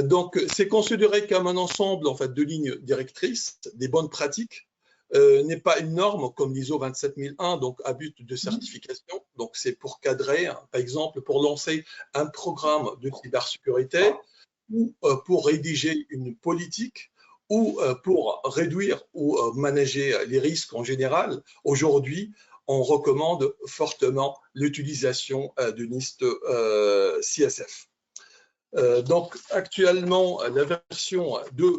Donc, c'est considéré comme un ensemble en fait, de lignes directrices, des bonnes pratiques, n'est pas une norme comme l'ISO 27001, donc à but de certification. Donc, c'est pour cadrer, par exemple, pour lancer un programme de cybersécurité ou pour rédiger une politique ou pour réduire ou manager les risques en général. Aujourd'hui, on recommande fortement l'utilisation de NIST CSF. Donc, actuellement, la version de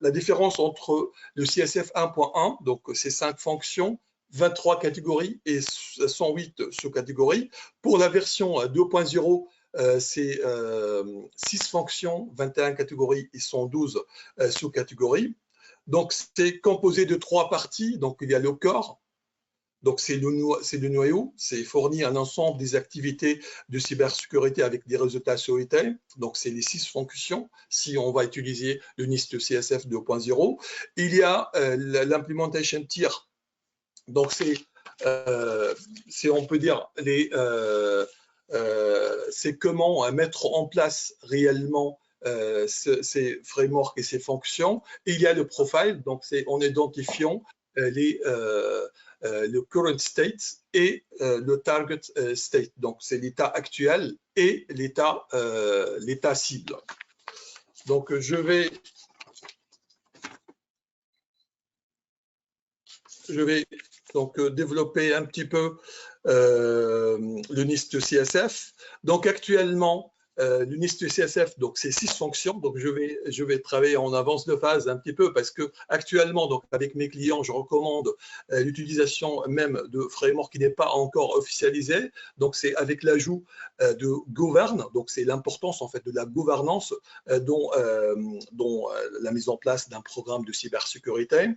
la différence entre le CSF 1.1, donc ces 5 fonctions, 23 catégories et 108 sous-catégories. Pour la version 2.0, c'est 6 fonctions, 21 catégories et 112 sous-catégories. Donc, c'est composé de 3 parties. Donc, il y a le corps. Donc, c'est le noyau, c'est fournir un ensemble des activités de cybersécurité avec des résultats souhaités. Donc, c'est les 6 fonctions si on va utiliser le NIST CSF 2.0. Il y a l'implementation tier. Donc, c'est on peut dire, c'est comment mettre en place réellement ces frameworks et ces fonctions. Et il y a le profile, donc c'est en identifiant le current state et le target state. Donc, c'est l'état actuel et l'état cible. Donc, je vais donc développer un petit peu le NIST CSF. Donc, actuellement, le NIST CSF, donc c'est 6 fonctions. Donc, je vais travailler en avance de phase un petit peu parce que actuellement, donc avec mes clients, je recommande l'utilisation même de framework qui n'est pas encore officialisé. Donc, c'est avec l'ajout de gouverne. Donc, c'est l'importance en fait de la gouvernance dont la mise en place d'un programme de cybersécurité.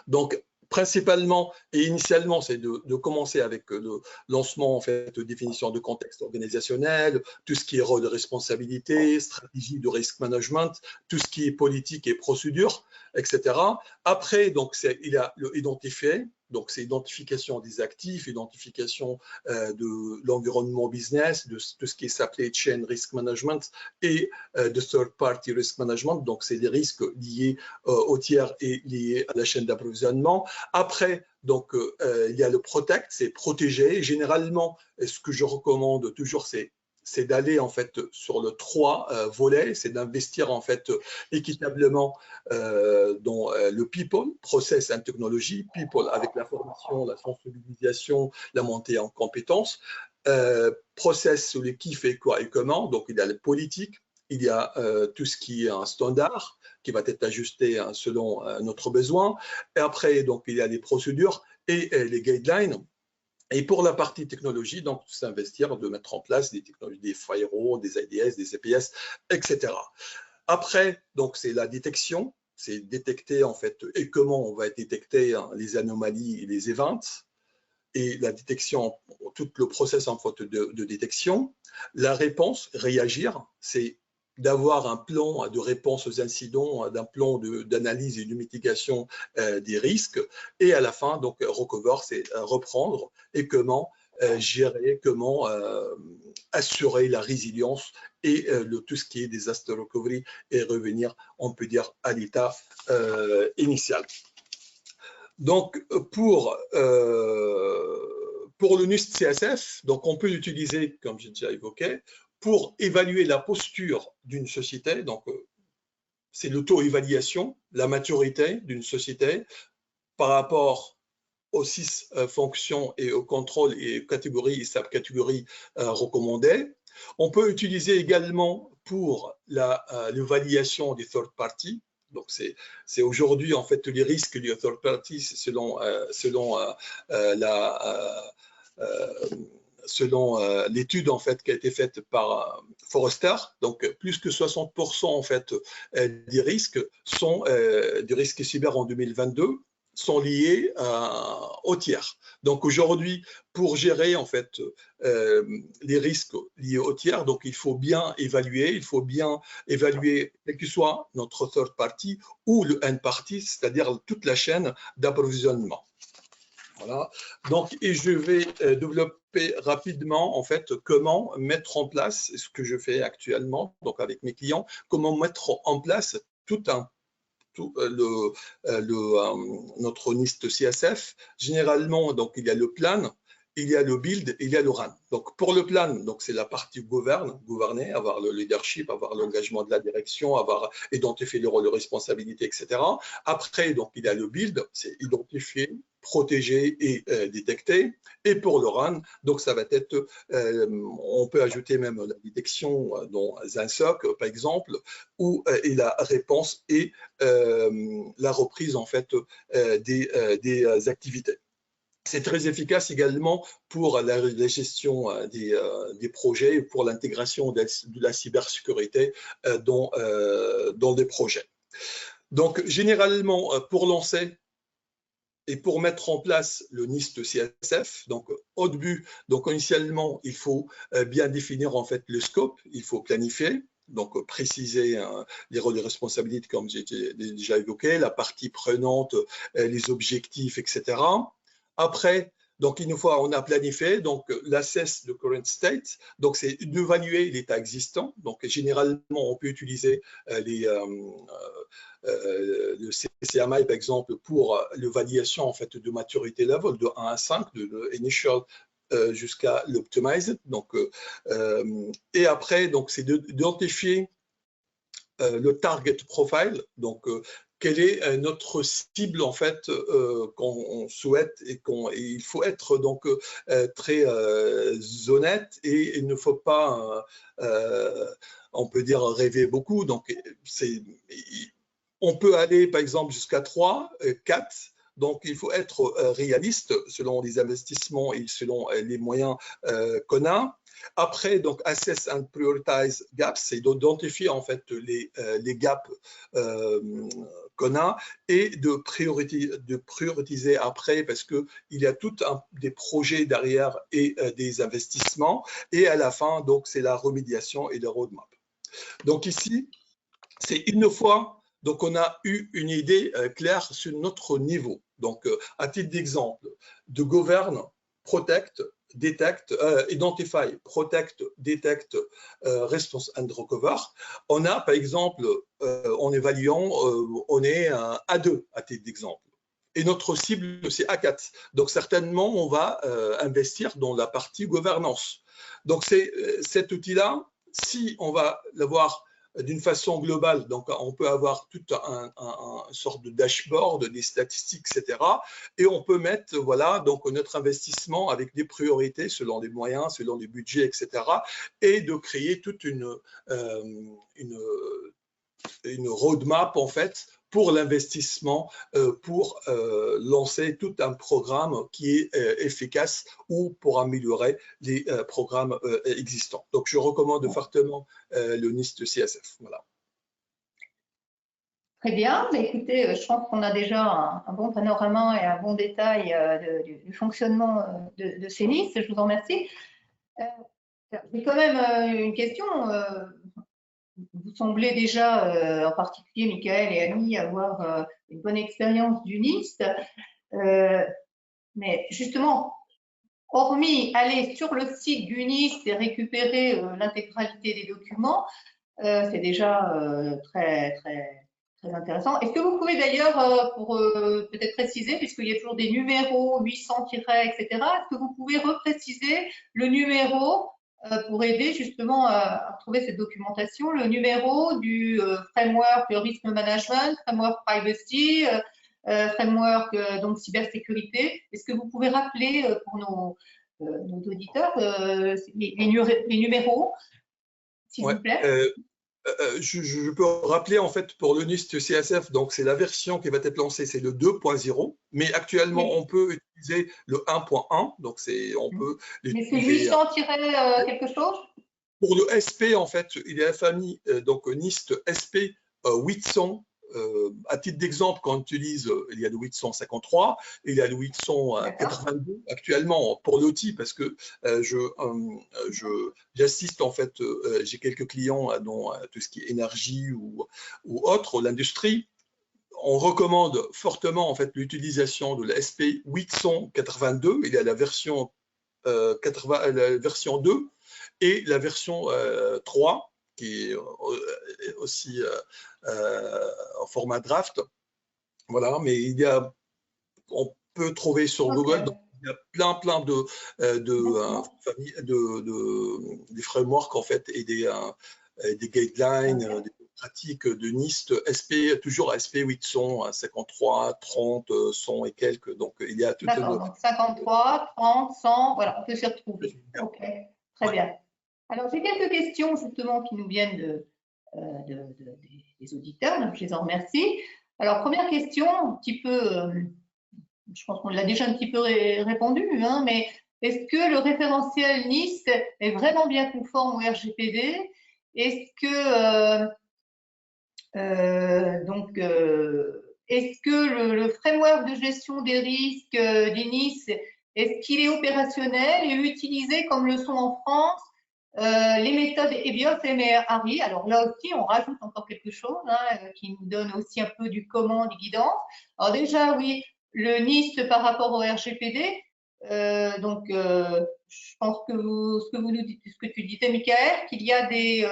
Donc, principalement et initialement, c'est de commencer avec le lancement en fait, de définition de contexte organisationnel, tout ce qui est rôle de responsabilité, stratégie de risk management, tout ce qui est politique et procédure, etc. Après, donc, il y a le identifier. Donc, c'est identification des actifs, identification de l'environnement business, de tout ce qui est supply chain risk management et de third party risk management. Donc, c'est des risques liés aux tiers et liés à la chaîne d'approvisionnement. Après, donc, il y a le protect, c'est protéger. Généralement, ce que je recommande toujours, c'est c'est d'aller en fait sur le 3 volets, c'est d'investir en fait équitablement dans le people, process and technology, people avec la formation, la sensibilisation, la montée en compétences, process sur les qui fait quoi et comment, donc il y a la politique, il y a tout ce qui est un standard qui va être ajusté selon notre besoin, et après donc il y a les procédures et les guidelines. Et pour la partie technologie, donc s'investir, de mettre en place des technologies, des firewalls, des IDS, des CPS, etc. Après, donc c'est la détection, c'est détecter en fait et comment on va détecter les anomalies et les events, et la détection, tout le process en fait de détection. La réponse, réagir, c'est d'avoir un plan de réponse aux incidents, d'un plan d'analyse et de mitigation des risques. Et à la fin, donc, recover, c'est reprendre et comment gérer, comment assurer la résilience et tout ce qui est disaster recovery et revenir, on peut dire, à l'état initial. Donc, pour le NIST CSF, donc on peut l'utiliser, comme j'ai déjà évoqué, pour évaluer la posture d'une société. Donc, c'est l'auto-évaluation, la maturité d'une société par rapport aux 6 fonctions et aux contrôles et catégories et subcatégories recommandées. On peut utiliser également pour l'évaluation des third parties. Donc, c'est aujourd'hui, en fait, les risques du third party selon l'étude en fait qui a été faite par Forrester. Donc, plus que 60% en fait des risques sont des risques cyber en 2022 sont liés aux tiers. Donc aujourd'hui, pour gérer en fait les risques liés aux tiers, donc il faut bien évaluer, quel que soit notre third party ou le end party, c'est-à-dire toute la chaîne d'approvisionnement. Voilà. Donc, et je vais développer rapidement en fait comment mettre en place ce que je fais actuellement, donc avec mes clients, comment mettre en place notre NIST CSF. Généralement, donc il y a le plan, il y a le build, il y a le run. Donc pour le plan, donc c'est la partie gouverner, avoir le leadership, avoir l'engagement de la direction, avoir identifié le rôle de responsabilité, etc. Après, donc il y a le build, c'est identifier, protéger et détecter. Et pour le run, donc ça va être, on peut ajouter même la détection dans un SOC, par exemple, et la réponse et la reprise en fait des activités. C'est très efficace également pour la gestion des projets et pour l'intégration de la cybersécurité dans des projets. Donc, généralement, pour lancer et pour mettre en place le NIST CSF, donc au début, donc initialement, il faut bien définir en fait le scope, il faut planifier. Donc, préciser les rôles de responsabilité, comme j'ai déjà évoqué, la partie prenante, les objectifs, etc. Après, donc une fois on a planifié, donc l'assess de current state, donc c'est d'évaluer l'état existant. Donc généralement on peut utiliser le CCMI par exemple pour l'évaluation en fait de maturité level de 1 à 5, de initial jusqu'à l'optimize. Donc et après donc c'est d'identifier le target profile. Donc quelle est notre cible en fait qu'on souhaite et il faut être donc très honnête et il ne faut pas on peut dire rêver beaucoup. Donc on peut aller par exemple jusqu'à 3, 4. Donc, il faut être réaliste selon les investissements et selon les moyens qu'on a. Après, donc, assess and prioritize gaps, c'est d'identifier en fait les gaps qu'on a et de prioriser après parce qu'il y a tout des projets derrière et des investissements. Et à la fin, donc, c'est la remédiation et le roadmap. Donc, ici, c'est une fois. Donc, on a eu une idée claire sur notre niveau. Donc, à titre d'exemple, de govern, protect, detect, identify, protect, detect, response and recover. On a, par exemple, en évaluant, on est à 2 à titre d'exemple. et notre cible, c'est A4. Donc, certainement, on va investir dans la partie gouvernance. Donc, cet outil-là, si on va l'avoir d'une façon globale, donc on peut avoir toute une sorte de dashboard, des statistiques, etc. Et on peut mettre, voilà, donc notre investissement avec des priorités selon les moyens, selon les budgets, etc. Et de créer toute une roadmap, en fait, pour l'investissement, pour lancer tout un programme qui est efficace ou pour améliorer les programmes existants. Donc, je recommande fortement le NIST CSF. Voilà. Très bien. Mais écoutez, je pense qu'on a déjà un bon panorama et un bon détail du fonctionnement de ces NIST. Je vous en remercie. J'ai quand même une question. Vous semblez déjà, en particulier Michael et Annie, avoir une bonne expérience du NIST. Mais justement, hormis aller sur le site du NIST et récupérer l'intégralité des documents, c'est déjà très intéressant. Est-ce que vous pouvez d'ailleurs, pour peut-être préciser, puisqu'il y a toujours des numéros 800-, etc., est-ce que vous pouvez repréciser le numéro pour aider justement à retrouver cette documentation, le numéro du framework risk management, framework privacy, framework donc cybersécurité. Est-ce que vous pouvez rappeler pour nos auditeurs les numéros, s'il vous plaît? Je peux rappeler en fait pour le NIST CSF, donc c'est la version qui va être lancée, c'est le 2.0, mais actuellement on peut utiliser le 1.1, donc on peut l'utiliser. Mais c'est 800- quelque chose? Pour le SP en fait, il y a la famille donc NIST SP 800. À titre d'exemple, quand on utilise, il y a le 853, il y a le 882 actuellement pour l'outil, parce que j'assiste en fait, j'ai quelques clients dans tout ce qui est énergie ou autre, l'industrie. On recommande fortement en fait l'utilisation de la SP 882. Il y a la version la version 2 et la version 3 qui est aussi en format draft. Voilà, mais on peut trouver sur Google, donc il y a plein des frameworks en fait et des guidelines, des pratiques de NIST, toujours SP 800, 53, 30, 100 et quelques. Donc il y a tout. Donc 53, 30, 100, voilà, on peut s'y retrouver. Ok, très bien. Alors, j'ai quelques questions justement qui nous viennent des auditeurs, donc je les en remercie. Alors, première question, un petit peu, je pense qu'on l'a déjà un petit peu répondu, hein, mais est-ce que le référentiel NIST est vraiment bien conforme au RGPD? Est-ce que, est-ce que le framework de gestion des risques du NIST, est-ce qu'il est opérationnel et utilisé comme le sont en France les méthodes EBIOS et MRI? Alors là aussi, on rajoute encore quelque chose qui nous donne aussi un peu du comment, du guidance. Alors déjà, oui, le NIST par rapport au RGPD, je pense que ce que tu disais, Michael, qu'il y a des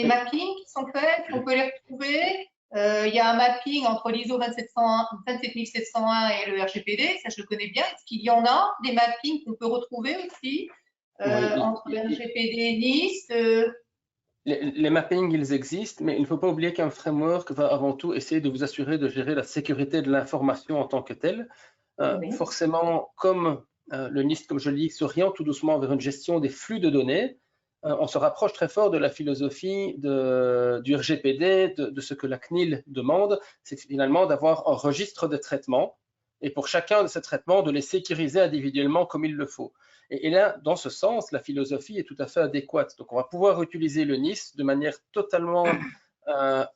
mappings qui sont faits, on peut les retrouver. Il y a un mapping entre l'ISO 27701 et le RGPD, ça je le connais bien. Est-ce qu'il y en a des mappings qu'on peut retrouver aussi entre le RGPD et NIST? Les mappings, ils existent, mais il ne faut pas oublier qu'un framework va avant tout essayer de vous assurer de gérer la sécurité de l'information en tant que telle. Oui. Forcément, comme le NIST, comme je le dis, s'oriente tout doucement vers une gestion des flux de données, on se rapproche très fort de la philosophie du RGPD, de ce que la CNIL demande, c'est finalement d'avoir un registre de traitement et pour chacun de ces traitements, de les sécuriser individuellement comme il le faut. Et là, dans ce sens, la philosophie est tout à fait adéquate. Donc, on va pouvoir utiliser le NIST de manière totalement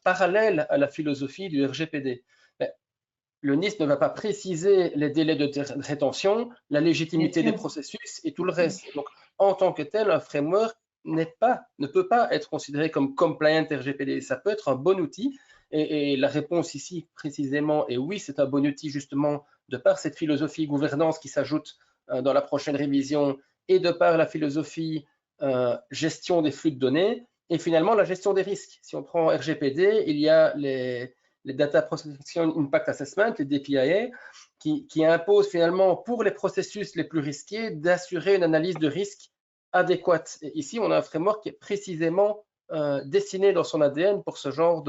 parallèle à la philosophie du RGPD. Le NIST ne va pas préciser les délais de rétention, la légitimité des processus et tout le reste. Donc, en tant que tel, un framework ne peut pas être considéré comme compliant RGPD. Ça peut être un bon outil et la réponse ici précisément est oui, c'est un bon outil justement de par cette philosophie gouvernance qui s'ajoute dans la prochaine révision et de par la philosophie gestion des flux de données et finalement la gestion des risques. Si on prend RGPD, il y a les les Data Protection Impact Assessment, les DPIA, qui imposent finalement pour les processus les plus risqués d'assurer une analyse de risque adéquate. Et ici, on a un framework qui est précisément dessiné dans son ADN pour ce genre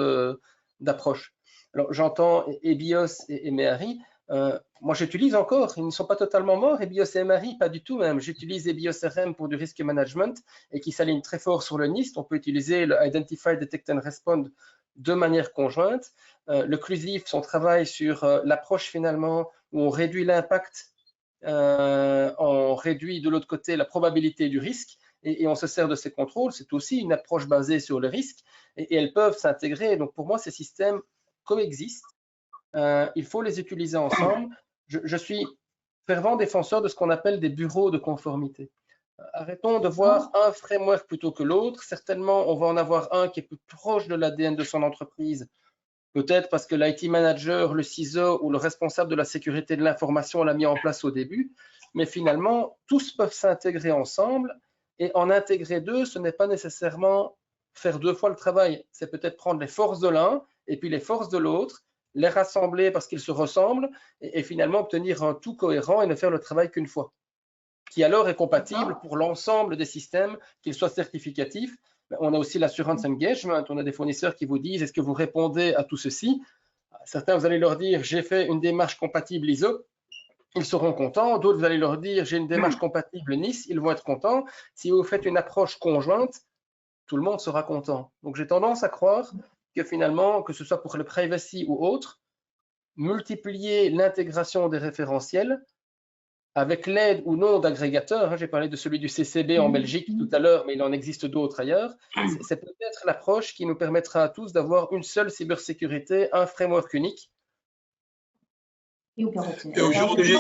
d'approche. Alors, j'entends EBIOS et MEHARI. Moi, j'utilise encore, ils ne sont pas totalement morts, EBIOS et MEHARI, pas du tout même. J'utilise EBIOS RM pour du risk management et qui s'aligne très fort sur le NIST. On peut utiliser le Identify, Detect and Respond de manière conjointe. Le CLUSIF, son travail sur l'approche finalement où on réduit l'impact, on réduit de l'autre côté la probabilité du risque et on se sert de ces contrôles. C'est aussi une approche basée sur le risque et elles peuvent s'intégrer. Donc pour moi, ces systèmes coexistent. Il faut les utiliser ensemble. Je suis fervent défenseur de ce qu'on appelle des bureaux de conformité. Arrêtons de voir un framework plutôt que l'autre. Certainement, on va en avoir un qui est plus proche de l'ADN de son entreprise, peut-être parce que l'IT manager, le CISO ou le responsable de la sécurité de l'information l'a mis en place au début. Mais finalement, tous peuvent s'intégrer ensemble et en intégrer deux, ce n'est pas nécessairement faire deux fois le travail. C'est peut-être prendre les forces de l'un et puis les forces de l'autre, les rassembler parce qu'ils se ressemblent et finalement obtenir un tout cohérent et ne faire le travail qu'une fois, qui alors est compatible pour l'ensemble des systèmes, qu'ils soient certificatifs. On a aussi l'assurance engagement, on a des fournisseurs qui vous disent est-ce que vous répondez à tout ceci? Certains, vous allez leur dire j'ai fait une démarche compatible ISO, ils seront contents. D'autres, vous allez leur dire j'ai une démarche compatible NIST, ils vont être contents. Si vous faites une approche conjointe, tout le monde sera content. Donc j'ai tendance à croire que finalement, que ce soit pour le privacy ou autre, multiplier l'intégration des référentiels avec l'aide ou non d'agrégateurs, j'ai parlé de celui du CCB en Belgique tout à l'heure, mais il en existe d'autres ailleurs, c'est peut-être l'approche qui nous permettra à tous d'avoir une seule cybersécurité, un framework unique. Et aujourd'hui,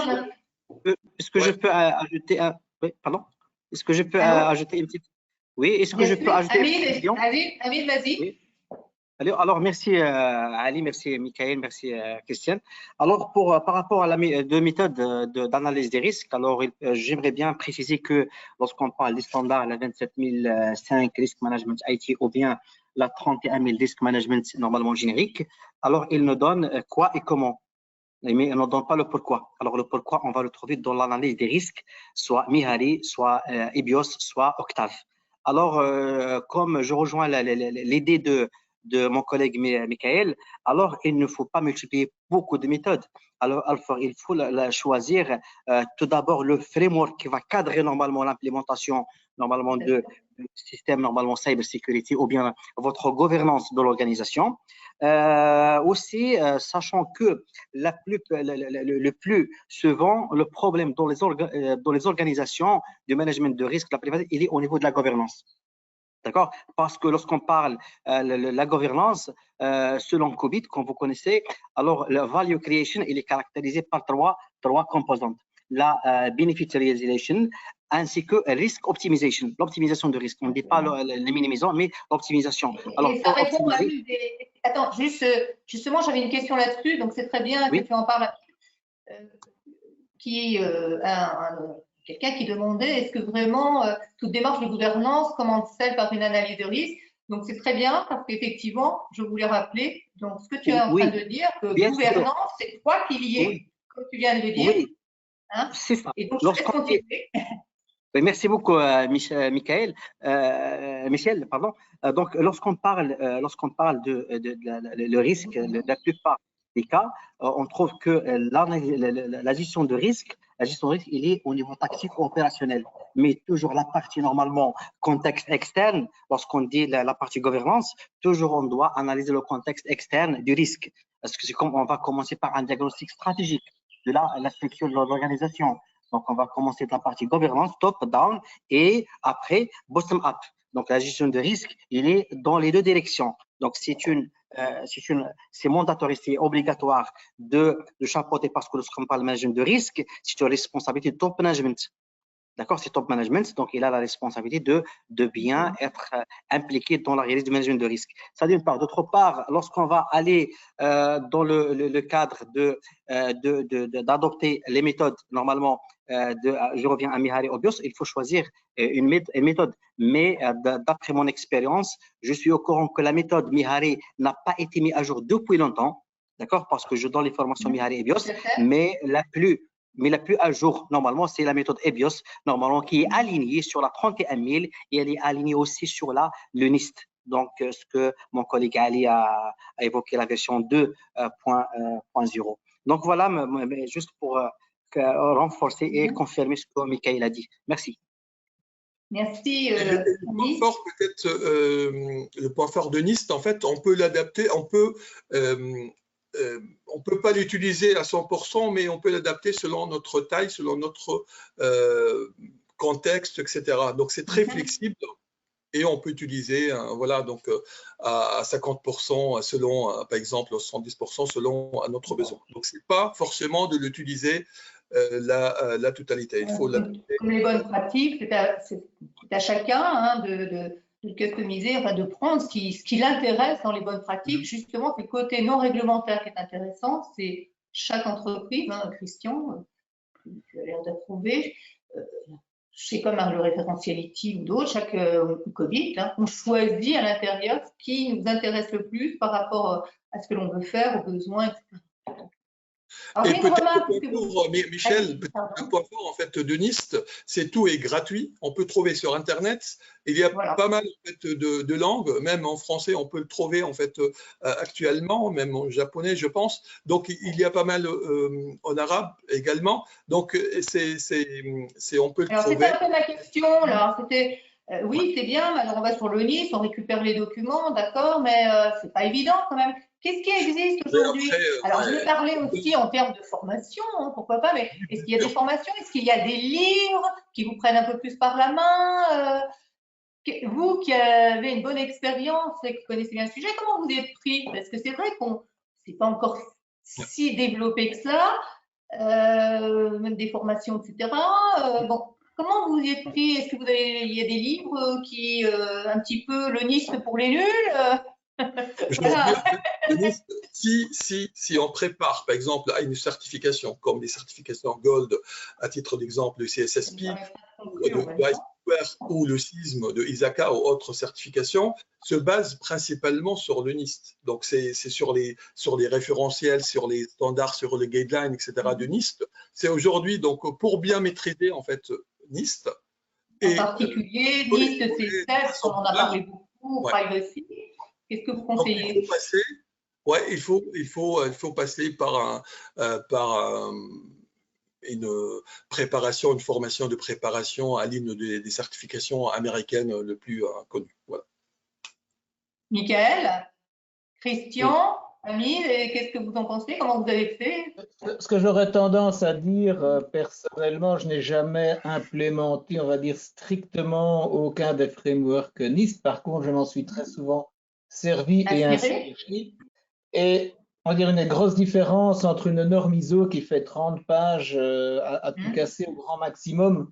est-ce que je peux ajouter un... Oui, pardon. Est-ce que je peux ajouter une petite... Oui, est-ce que je peux ajouter une question? Hamid, vas-y. Oui. Alors, merci Ali, merci Michael, merci Christiane. Alors, par rapport à la méthode d'analyse des risques, alors j'aimerais bien préciser que lorsqu'on parle des standards, la 27005 Risk Management IT ou bien la 31000 Risk Management normalement générique, alors il nous donne quoi et comment. Mais il ne donne pas le pourquoi. Alors, le pourquoi, on va le trouver dans l'analyse des risques, soit MEHARI, soit EBIOS, soit Octave. Alors, comme je rejoins l'idée de mon collègue Michael, alors il ne faut pas multiplier beaucoup de méthodes. Alors, il faut choisir tout d'abord le framework qui va cadrer normalement l'implémentation normalement de système normalement cybersécurité ou bien votre gouvernance de l'organisation. Aussi, sachant que le plus souvent, le problème dans les organisations de management de risque, la privacy, il est au niveau de la gouvernance. D'accord? Parce que lorsqu'on parle de la gouvernance, selon COVID, comme vous connaissez, alors la value creation, il est caractérisé par trois composantes. La beneficiarization ainsi que risk optimization, l'optimisation de risque. On ne dit pas les minimisons, mais l'optimisation. Alors, ça répond à une des... Attends, justement, j'avais une question là-dessus, donc c'est très bien que tu en parles. Qui quelqu'un qui demandait est-ce que vraiment toute démarche de gouvernance commence-t-elle par une analyse de risque? Donc c'est très bien parce qu'effectivement, je voulais rappeler donc ce que tu es en train de dire, que gouvernance, c'est trois piliers, comme tu viens de le dire. Oui. Hein? C'est ça. Et donc je vais continuer. Merci beaucoup, Michael. Michel, pardon. Donc, lorsqu'on parle de le risque, la plupart des cas, on trouve que la gestion de risque, il est au niveau tactique ou opérationnel. Mais toujours la partie normalement contexte externe, lorsqu'on dit la partie gouvernance, toujours on doit analyser le contexte externe du risque. Parce que c'est comme on va commencer par un diagnostic stratégique de la structure de l'organisation. Donc, on va commencer de la partie gouvernance, top-down, et après, bottom-up. Donc, la gestion de risque, il est dans les deux directions. Donc, c'est mandatory, c'est obligatoire de chapeauter parce que lorsqu'on parle de management de risque, c'est une responsabilité de top management. D'accord, c'est top management, donc il a la responsabilité de bien être impliqué dans la réalisation du management de risque. Ça d'une part. D'autre part, lorsqu'on va aller dans le cadre d'adopter les méthodes, normalement, je reviens à MEHARI EBIOS, il faut choisir une méthode. Mais d'après mon expérience, je suis au courant que la méthode MEHARI n'a pas été mise à jour depuis longtemps. d'accord? Parce que je donne les formations Mihari et BIOS, mais la plus à jour, normalement, c'est la méthode EBIOS, normalement, qui est alignée sur la 31 000 et elle est alignée aussi sur le NIST. Donc, ce que mon collègue Ali a évoqué, la version 2.0. Donc, voilà, juste pour renforcer et confirmer ce que Michael a dit. Merci. Merci. Le point fort, peut-être, le point fort de NIST, en fait, on peut l'adapter, on peut pas l'utiliser à 100%, mais on peut l'adapter selon notre taille, selon notre contexte, etc. Donc, c'est très flexible et on peut utiliser, voilà, donc à 50% selon, par exemple, 70% selon notre besoin. Donc, c'est pas forcément de l'utiliser la totalité. Il faut l'adapter. Comme les bonnes pratiques, c'est à chacun de customiser, enfin de prendre ce qui l'intéresse dans les bonnes pratiques. Justement, c'est le côté non réglementaire qui est intéressant. C'est chaque entreprise, Christian, tu as l'air d'approuver, c'est comme le référentiality ou d'autres, chaque Covid, on choisit à l'intérieur ce qui nous intéresse le plus par rapport à ce que l'on veut faire, aux besoins, etc. Alors, et peut-être, Michel, un point fort en fait de NIST, c'est tout est gratuit. On peut trouver sur Internet. Il y a pas mal en fait, de langues, même en français, on peut le trouver en fait actuellement, même en japonais, je pense. Donc il y a pas mal en arabe également. Donc on peut le trouver. C'était un peu ma question là. C'était oui, c'est bien. Alors on va sur le NIST, on récupère les documents, d'accord, mais c'est pas évident quand même. Qu'est-ce qui existe aujourd'hui? Alors, je vais parler aussi en termes de formation, pourquoi pas, mais est-ce qu'il y a des formations? Est-ce qu'il y a des livres qui vous prennent un peu plus par la main? Vous qui avez une bonne expérience et qui connaissez bien le sujet, comment vous y êtes pris? Parce que c'est vrai qu'on n'est pas encore si développé que ça, même des formations, etc. Bon, comment vous y êtes pris? Est-ce que il y a des livres qui, un petit peu le NIST pour les nuls? Voilà. Si on prépare, par exemple, à une certification, comme les certifications Gold, à titre d'exemple, le CSSP, ou le CISM de ISACA ou autres certifications, se base principalement sur le NIST. Donc, c'est sur les référentiels, sur les standards, sur les guidelines, etc. de NIST. C'est aujourd'hui, donc, pour bien maîtriser, en fait, NIST. En particulier, NIST, CSS, on en a parlé beaucoup, privacy. Qu'est-ce que vous conseillez? Il faut passer par une préparation, une formation de préparation à l'une des certifications américaines le plus connues. Voilà. Michael, Christian, Ami, qu'est-ce que vous en pensez? Comment vous avez fait? Ce que j'aurais tendance à dire, personnellement, je n'ai jamais implémenté, on va dire, strictement aucun des frameworks NIST. Par contre, je m'en suis très souvent servi et inspiré. Et on va dire une grosse différence entre une norme ISO qui fait 30 pages à tout casser au grand maximum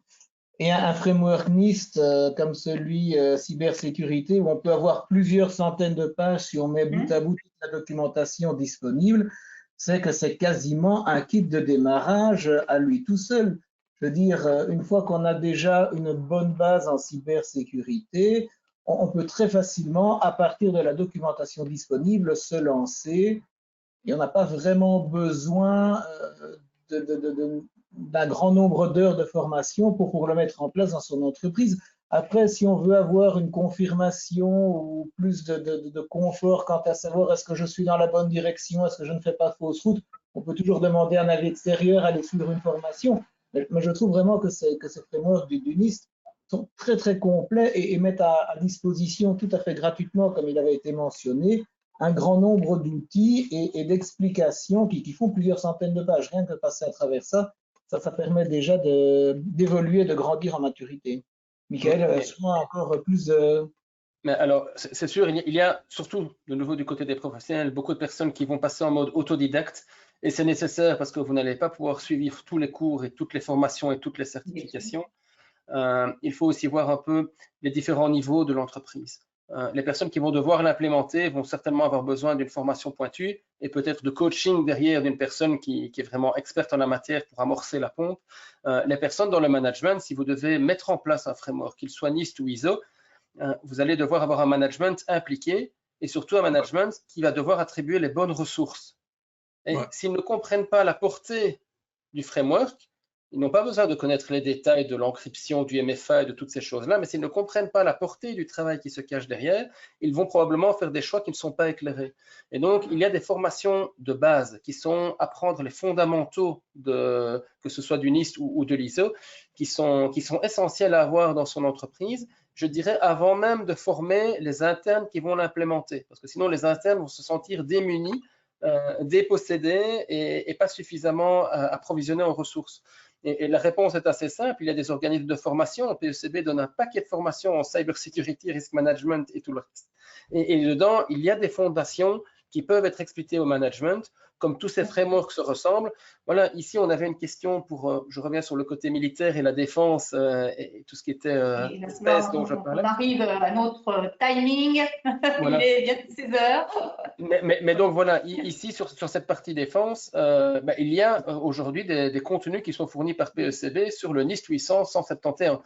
et un framework NIST comme celui cybersécurité où on peut avoir plusieurs centaines de pages si on met bout à bout toute la documentation disponible, c'est que c'est quasiment un kit de démarrage à lui tout seul. Je veux dire, une fois qu'on a déjà une bonne base en cybersécurité, on peut très facilement, à partir de la documentation disponible, se lancer. Et on n'a pas vraiment besoin d'un grand nombre d'heures de formation pour le mettre en place dans son entreprise. Après, si on veut avoir une confirmation ou plus de confort quant à savoir est-ce que je suis dans la bonne direction, est-ce que je ne fais pas fausse route, on peut toujours demander un avis extérieur, aller suivre une formation. Mais je trouve vraiment que ces frameworks du NIST sont très très complets et mettent à disposition tout à fait gratuitement, comme il avait été mentionné, un grand nombre d'outils et d'explications qui font plusieurs centaines de pages. Rien que passer à travers ça permet déjà d'évoluer, de grandir en maturité. Michael, sûrement encore plus de... Mais alors, c'est sûr, il y a surtout, de nouveau du côté des professionnels, beaucoup de personnes qui vont passer en mode autodidacte et c'est nécessaire parce que vous n'allez pas pouvoir suivre tous les cours et toutes les formations et toutes les certifications. Il faut aussi voir un peu les différents niveaux de l'entreprise. Les personnes qui vont devoir l'implémenter vont certainement avoir besoin d'une formation pointue et peut-être de coaching derrière d'une personne qui est vraiment experte en la matière pour amorcer la pompe. Les personnes dans le management, si vous devez mettre en place un framework, qu'il soit NIST ou ISO, vous allez devoir avoir un management impliqué et surtout un management qui va devoir attribuer les bonnes ressources. Et Ouais. s'ils ne comprennent pas la portée du framework, ils n'ont pas besoin de connaître les détails de l'encryption, du MFA et de toutes ces choses-là, mais s'ils ne comprennent pas la portée du travail qui se cache derrière, ils vont probablement faire des choix qui ne sont pas éclairés. Et donc, il y a des formations de base qui sont apprendre les fondamentaux, que ce soit du NIST ou de l'ISO, qui sont essentiels à avoir dans son entreprise, je dirais avant même de former les internes qui vont l'implémenter. Parce que sinon, les internes vont se sentir démunis, dépossédés et pas suffisamment approvisionnés en ressources. Et la réponse est assez simple. Il y a des organismes de formation. PECB donne un paquet de formations en cybersecurity, risk management et tout le reste. Et dedans, il y a des fondations qui peuvent être expliquées au management, comme tous ces frameworks se ressemblent. Voilà, ici, on avait une question pour, je reviens sur le côté militaire et la défense et tout ce qui était space dont je parlais. On arrive à notre timing. Voilà. Il est bien 16 heures. Mais donc voilà, ici sur cette partie défense, il y a aujourd'hui des contenus qui sont fournis par PECB sur le NIST 800-171.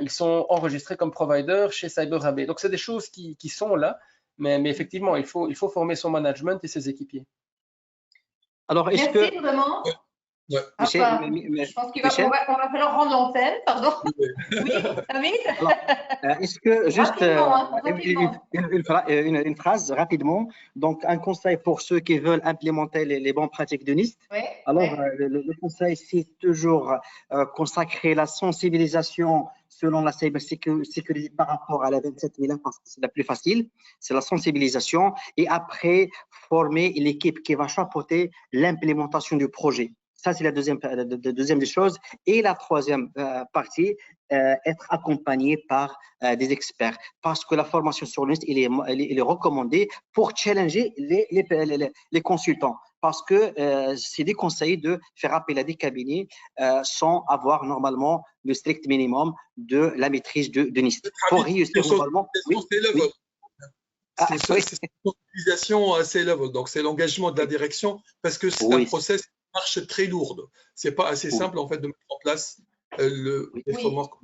Ils sont enregistrés comme provider chez CyberAB. Donc c'est des choses qui sont là, mais effectivement, il faut former son management et ses équipiers. Alors, est-ce Merci que… vraiment. Ouais. Michel, Je pense qu'il va falloir rendre l'antenne, pardon. Oui, Hamid. Est-ce que juste rapidement. une phrase rapidement, donc un conseil pour ceux qui veulent implémenter les bonnes pratiques de NIST. Ouais, Alors, le conseil, c'est toujours consacrer la sensibilisation selon la cybersécurité par rapport à la 27001 parce que c'est la plus facile, c'est la sensibilisation et après former l'équipe qui va chapeauter l'implémentation du projet. Ça, c'est la deuxième des choses. Et la troisième partie, être accompagné par des experts. Parce que la formation sur NIST, il est recommandée pour challenger les consultants. Parce que c'est déconseillé de faire appel à des cabinets sans avoir normalement le strict minimum de la maîtrise de NIST. Pour réussir normalement… C'est une sensibilisation à C-level, donc c'est l'engagement de la direction parce que c'est un process qui marche très lourde. C'est pas assez simple en fait de mettre en place les frameworks.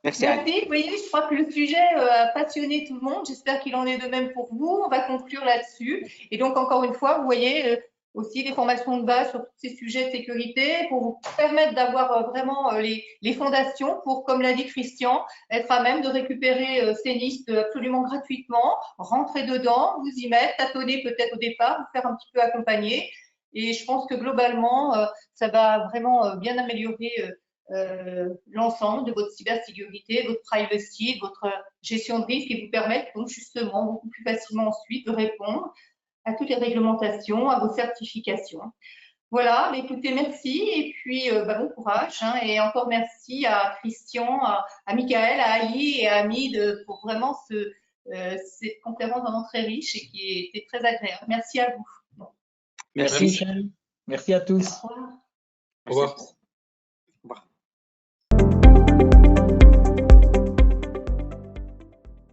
Merci. Vous voyez, je crois que le sujet a passionné tout le monde. J'espère qu'il en est de même pour vous. On va conclure là-dessus. Et donc, encore une fois, vous voyez aussi des formations de base sur tous ces sujets de sécurité pour vous permettre d'avoir vraiment les fondations pour, comme l'a dit Christian, être à même de récupérer ces listes absolument gratuitement, rentrer dedans, vous y mettre, tâtonner peut-être au départ, vous faire un petit peu accompagner. Et je pense que globalement, ça va vraiment bien améliorer l'ensemble de votre cybersécurité, votre privacy, votre gestion de risque et vous permettre donc justement beaucoup plus facilement ensuite de répondre à toutes les réglementations, à vos certifications. Voilà, écoutez, merci et puis bon courage et encore merci à Christian, à Michael, à Ali et à Hamid pour vraiment cette conférence vraiment très riche et qui était très agréable. Merci à vous. Merci Michel. Merci à tous. Au revoir. Au revoir.